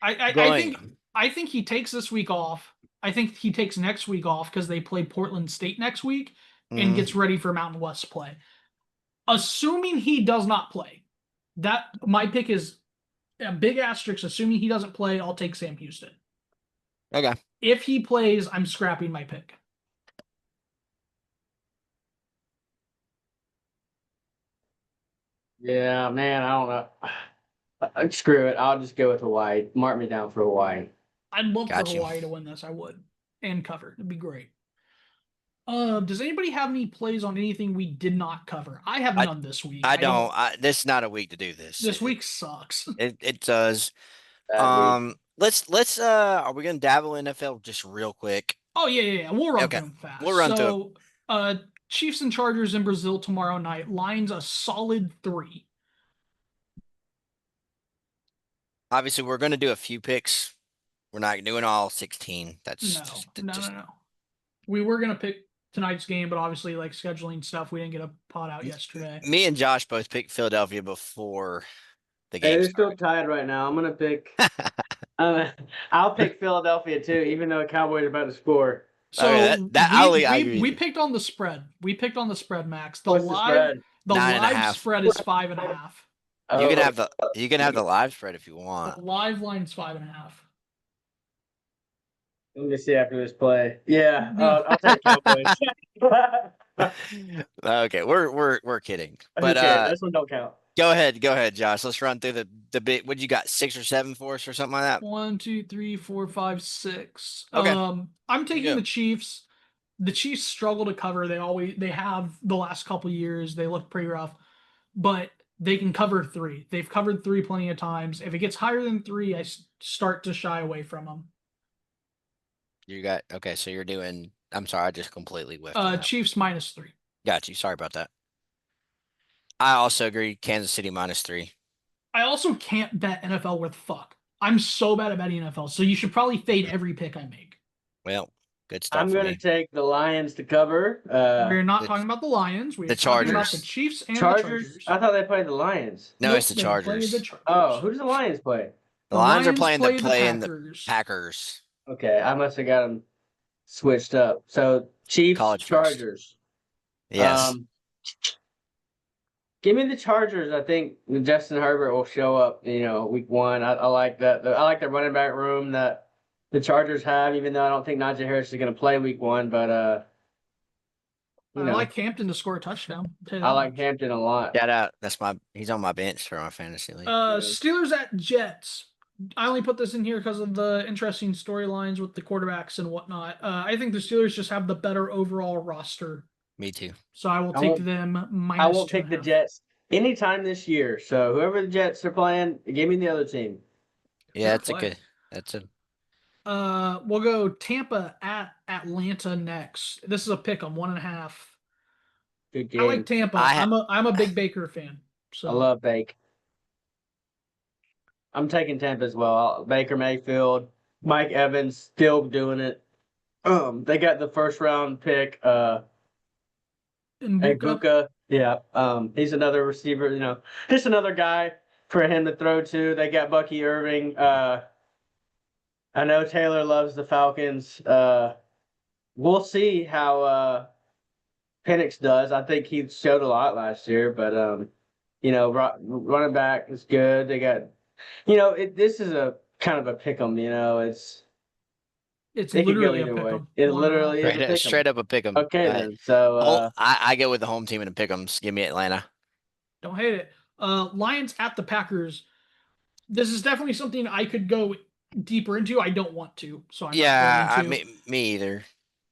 I think he takes this week off. I think he takes next week off because they play Portland State next week and Mhm. gets ready for Mountain West play. Assuming he does not play, that my pick is a big asterisk. Assuming he doesn't play, I'll take Sam Houston. Okay. If he plays, I'm scrapping my pick. Yeah, man, I don't know. Screw it. I'll just go with Hawaii. Mark me down for Hawaii. I'd love Got for you. Hawaii to win this. I would. And cover. It'd be great. Does anybody have any plays on anything we did not cover? I have none this week. I don't. This is not a week to do this. This week sucks. It does. Bad week. Let's are we gonna dabble in NFL just real quick? Oh yeah. We'll run Okay. through them fast. We'll run through Chiefs and Chargers in Brazil tomorrow night. Lions a solid 3. Obviously, we're gonna do a few picks. We're not doing all 16. That's No. We were gonna pick tonight's game, but obviously, like scheduling stuff, we didn't get a pot out yesterday. Me and Josh both picked Philadelphia before the Hey, game they're still tied right now. I'm gonna pick. I'll pick Philadelphia too, even though Cowboys are about to score. So I agree. we picked on the spread. We picked on the spread, Max. What's the spread? The 9.5. live spread is 5.5. You can have the live spread if you The want. live line's 5.5. Let me see after this play. Yeah, I'll take Cowboys. Okay, we're kidding. But okay, this one don't count. Go ahead, Josh. Let's run through the bit. What you got? 6 or 7 for us or something like that? 1, 2, 3, 4, 5, 6. Okay. I'm taking go. the Chiefs. The Chiefs struggle to cover. They have the last couple years. They look pretty rough, but they can cover 3. They've covered 3 plenty of times. If it gets higher than 3, I start to shy away from them. Okay. So you're doing. I'm sorry, I just completely whiffed. on that. Chiefs -3. Got you. Sorry about that. I also agree. Kansas City -3. I also can't bet NFL worth fuck. I'm so bad at betting NFL, so you should probably fade every pick I make. Well, good stuff. I'm gonna take the Lions to cover. We're not talking about the Lions. We're talking about the Chargers. Chiefs and Chargers. the Chargers. I thought they played the Lions. No, Nope, it's the they play Chargers. the Chargers. Oh, who does the Lions play? The Lions are playing play the Packers. Packers. Okay, I must have got them switched up. So Chiefs, College first. Chargers. Yes. Give me the Chargers. I think Justin Herbert will show up. Week 1. I like that. I like the running back room that the Chargers have. Even though I don't think Najee Harris is going to play week 1, but I like Hampton to score a touchdown. I like Hampton a lot. Shout out. He's on my bench for my fantasy league. Steelers at Jets. I only put this in here because of the interesting storylines with the quarterbacks and whatnot. I think the Steelers just have the better overall roster. Me too. So I will take them minus. I won't take the Jets anytime this year. So whoever the Jets are playing, give me the other team. Yeah, Fair that's a. We'll go Tampa at Atlanta next. This is a pick 'em 1.5. Good game. I like Tampa. I'm a big Baker fan. So I love Baker. I'm taking Tampa as well. Baker Mayfield, Mike Evans still doing it. They got the first round pick. Buka. Yeah. He's another receiver. Just another guy for him to throw to. They got Bucky Irving. I know Taylor loves the Falcons. We'll see how Penix does. I think he showed a lot last year, but running back is good. They got. This is a kind of a pick 'em. it's It could go literally a either pick way. 'em. It literally is a pick 'em. Straight up a pick 'em. Okay, then. So I go with the home team and pick 'em. Give me Atlanta. Don't hate it. Lions at the Packers. This is definitely something I could go deeper into. I don't want to, so I'm not going to. Me either.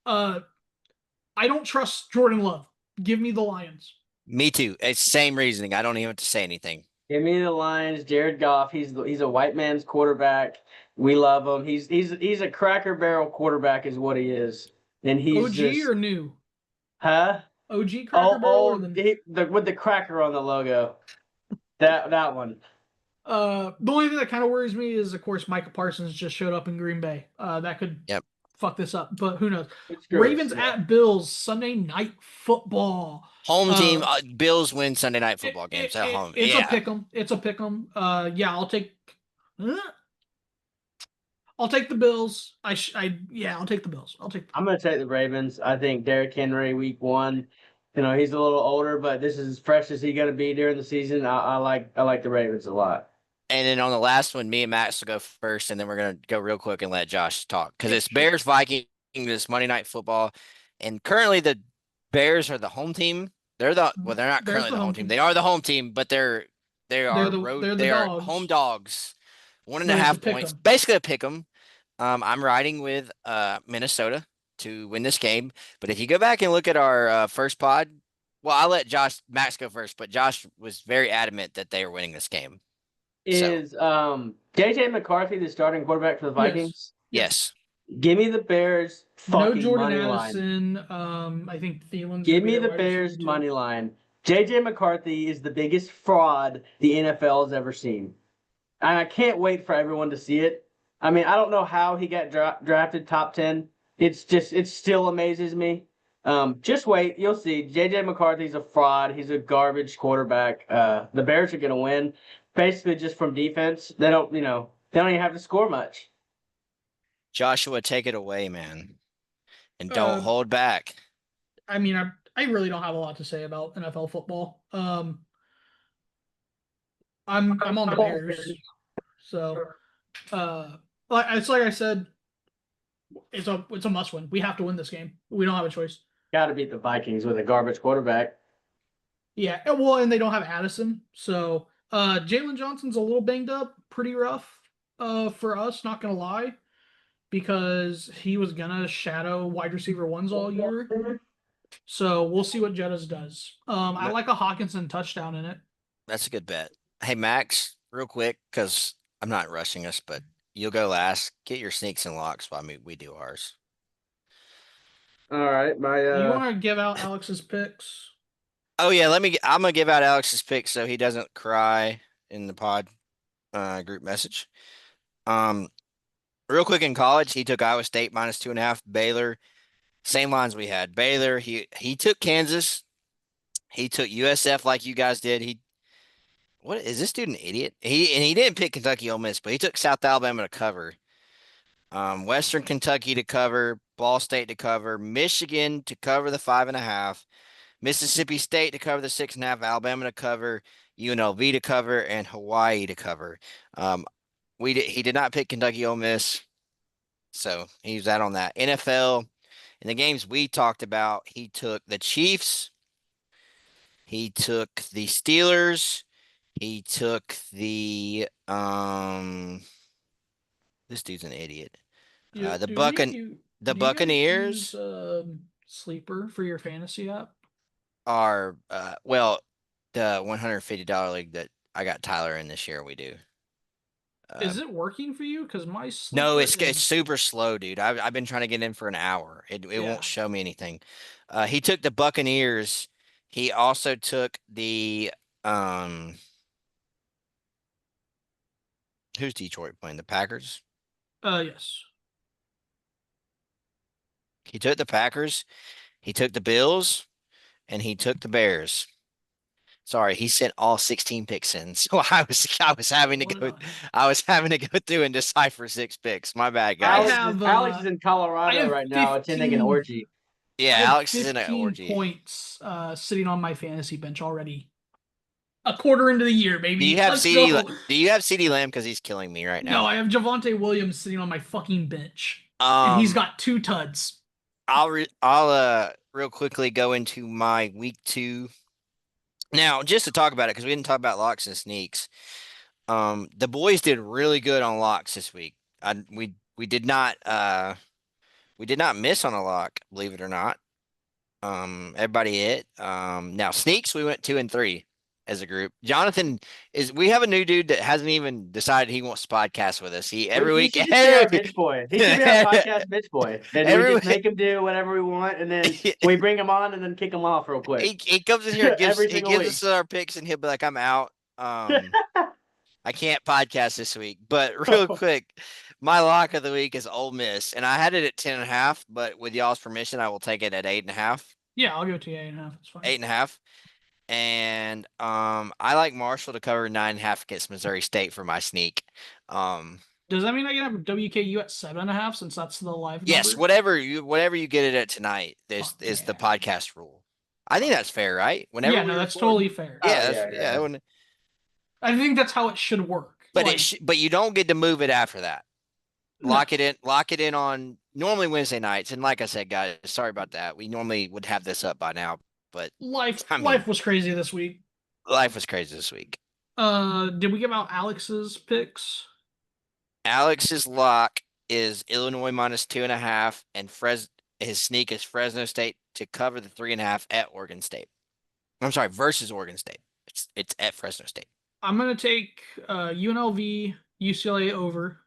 I don't trust Jordan Love. Give me the Lions. Me too. It's same reasoning. I don't even have to say anything. give me the Lions. Jared Goff. He's a white man's quarterback. We love him. He's a Cracker Barrel quarterback, is what he is. And he's OG or new? huh? OG Cracker Barrel or with the cracker on the logo. That one. The only thing that kind of worries me is, of course, Micah Parsons just showed up in Green Bay. That could fuck this up, but who knows? Ravens at Bills, Sunday Night Football. Home team. Bills win Sunday Night Football games at home. It's a pick 'em. It's a pick 'em. Yeah, I'll take. I'll take the Bills. I'll take the Bills. I'm going to take the Ravens. I think Derrick Henry, week 1, he's a little older, but this is as fresh as he's going to be during the season. I like the Ravens a lot. And then on the last one, me and Max will go first, and then we're gonna go real quick and let Josh talk because it's Bears Vikings this Monday Night Football, and currently the Bears are the home team. They're not Bears currently the home team. They are the home team, but they are they're the they are dogs. home dogs. One and So a we have half to pick points, 'em. basically a pick 'em. I'm riding with Minnesota to win this game, but if you go back and look at our first pod, well, I'll let Max go first, but Josh was very adamant that they are winning this game. Is JJ McCarthy the starting quarterback for the Vikings? Yes. Give me the Bears No fucking Jordan money line. Addison. I think Thielen's Give gonna be me their the wide receiver Bears too. money line. JJ McCarthy is the biggest fraud the NFL has ever seen. And I can't wait for everyone to see it. I mean, I don't know how he got drafted top 10. It still amazes me. Just wait, you'll see. JJ McCarthy's a fraud. He's a garbage quarterback. The Bears are going to win basically just from defense. They don't even have to score much. Joshua, take it away, man. And don't hold back. I mean, I really don't have a lot to say about NFL football. I'm on the Bears. So like I said, it's a must win. We have to win this game. We don't have a choice. Got to beat the Vikings with a garbage quarterback. Yeah, well, and they don't have Addison, so Jalen Johnson's a little banged up, pretty rough for us, not gonna lie, because he was gonna shadow wide receiver ones all year. So we'll see what Jettas does. I like a Hawkinson touchdown in it. That's a good bet. Hey, Max, real quick, because I'm not rushing us, but you'll go last. Get your sneaks and locks while we do ours. All right, You want to give out Alex's picks? Oh yeah, I'm gonna give out Alex's picks so he doesn't cry in the pod group message. Real quick, in college, he took Iowa State -2.5, Baylor. Same lines we had. Baylor, he took Kansas. He took USF like you guys did. What is this dude an idiot? He didn't pick Kentucky Ole Miss, but he took South Alabama to cover. Western Kentucky to cover, Ball State to cover, Michigan to cover the 5.5, Mississippi State to cover the 6.5, Alabama to cover, UNLV to cover, and Hawaii to cover. He did not pick Kentucky Ole Miss, so he was out on that. NFL, in the games we talked about, he took the Chiefs, he took the Steelers, he took the this dude's an idiot. The Buccaneers sleeper for your fantasy app are the $150 league that I got Tyler in this year. We do. Is it working for you? Because my no, it's super slow, dude. I've been trying to get in for an hour. It won't show me anything. He took the Buccaneers. He also took the who's Detroit playing? The Packers? Yes. He took the Packers, he took the Bills, and he took the Bears. Sorry, he sent all 16 picks in. So I was having to go through and decipher 6 picks. My bad, guys. Alex is in Colorado right now attending an orgy. Yeah, Alex is in an orgy. Points sitting on my fantasy bench already. A quarter into the year, baby. Do you have CeeDee Lamb? Because he's killing me right now. No, I have Javonte Williams sitting on my fucking bench. And he's got 2 tuds. I'll real quickly go into my week 2. Now, just to talk about it, because we didn't talk about locks and sneaks. The boys did really good on locks this week. We did not miss on a lock, believe it or not. Everybody hit. Now sneaks, we went 2 and 3 as a group. Jonathan we have a new dude that hasn't even decided he wants to podcast with us. Every week. He should be our bitch boy. He should be our podcast bitch boy. And we just make him do whatever we want, and then we bring him on and then kick him off real quick. He comes in here and gives us our picks, and he'll be like, I'm out. I can't podcast this week. But real quick, my lock of the week is Ole Miss. And I had it at 10.5, but with y'all's permission, I will take it at 8.5. Yeah, I'll go to 8.5. It's fine. 8.5. And I like Marshall to cover 9.5 against Missouri State for my sneak. Does that mean I can have WKU at 7.5 since that's the live Yes, number? whatever you get it at tonight, this Fuck is the yeah. podcast rule. I think that's fair, right? Whenever Yeah, we no, that's record- totally fair. Yeah, Oh, that's, yeah, yeah. yeah. Wouldn't- I think that's how it should work. But Like, but you don't get to move it after that. No. Lock it in on normally Wednesday nights. And like I said, guys, sorry about that. We normally would have this up by now, but life I mean- life was crazy this week. life was crazy this week. Did we give out Alex's picks? Alex's lock is Illinois minus 2.5, and his sneak is Fresno State to cover the 3.5 at Oregon State. I'm sorry, versus Oregon State. It's at Fresno State. I'm gonna take UNLV UCLA over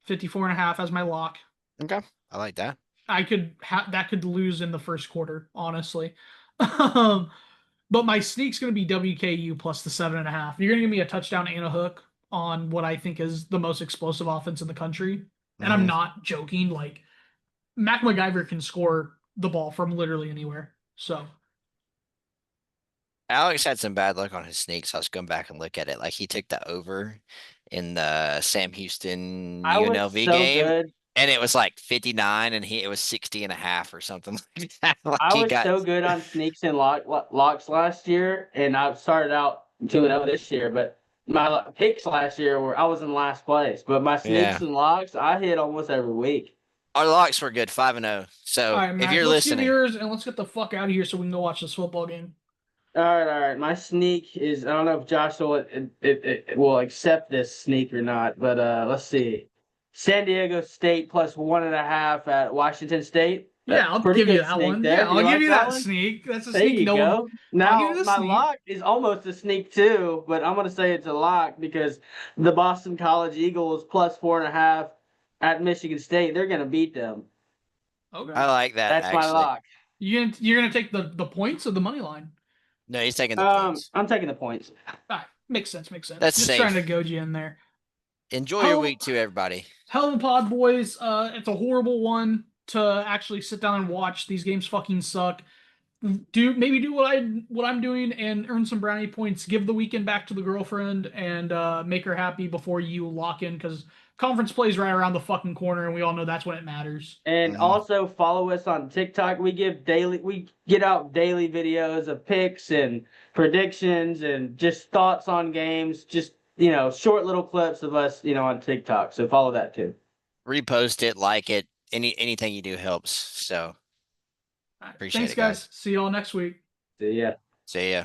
54.5 as my lock. Okay, I like that. I could that could lose in the first quarter, honestly. But my sneak's gonna be WKU plus the 7.5. You're gonna give me a touchdown and a hook on what I think is the most explosive offense in the country. And I'm Mhm. not joking. Like Mac MacGyver can score the ball from literally anywhere. So Alex had some bad luck on his sneaks. I was going back and look at it. Like he took the over in the Sam Houston I was UNLV so game, good. and it was like 59, and it was 60.5 or something like that. Like I he was got so good on sneaks and locks last year, and I started out 2-0 this year. But my picks last year were I was in last place. But my sneaks Yeah. and locks I hit almost every week. our locks were good, 5-0. So all right, if Mac, you're let's give listening, yours and let's get the fuck out of here so we can go watch this football game. All right. My sneak is I don't know if Josh it will accept this sneak or not, but let's see. San Diego State plus 1.5 at Washington State. Yeah, That's I'll pretty give you good that sneak one. there. Yeah, Do I'll give like you that one? sneak. That's a There sneak. you No go. one. Now you the my sneak. lock is almost a sneak too, but I'm gonna say it's a lock because the Boston College Eagles plus 4.5 at Michigan State. They're gonna beat them. Okay. I like that. That's my Actually, lock. You're gonna take the points or the money line. no, he's taking the points. I'm taking the points. All right, makes sense. Makes sense. That's Just safe. trying to goad you in there. Enjoy your How- week too, everybody. Hell of a pod, boys. It's a horrible one to actually sit down and watch. These games fucking suck. Do what I'm doing and earn some brownie points. Give the weekend back to the girlfriend and make her happy before you lock in because conference plays right around the fucking corner and we all know that's when it matters. And Mhm. also follow us on TikTok. We get out daily videos of picks and predictions and just thoughts on games. Just short little clips of us, on TikTok. So follow that too. Repost it, like it. Anything you do helps. So All right, Appreciate thanks, it, guys. guys. See y'all next week. So yeah. see ya.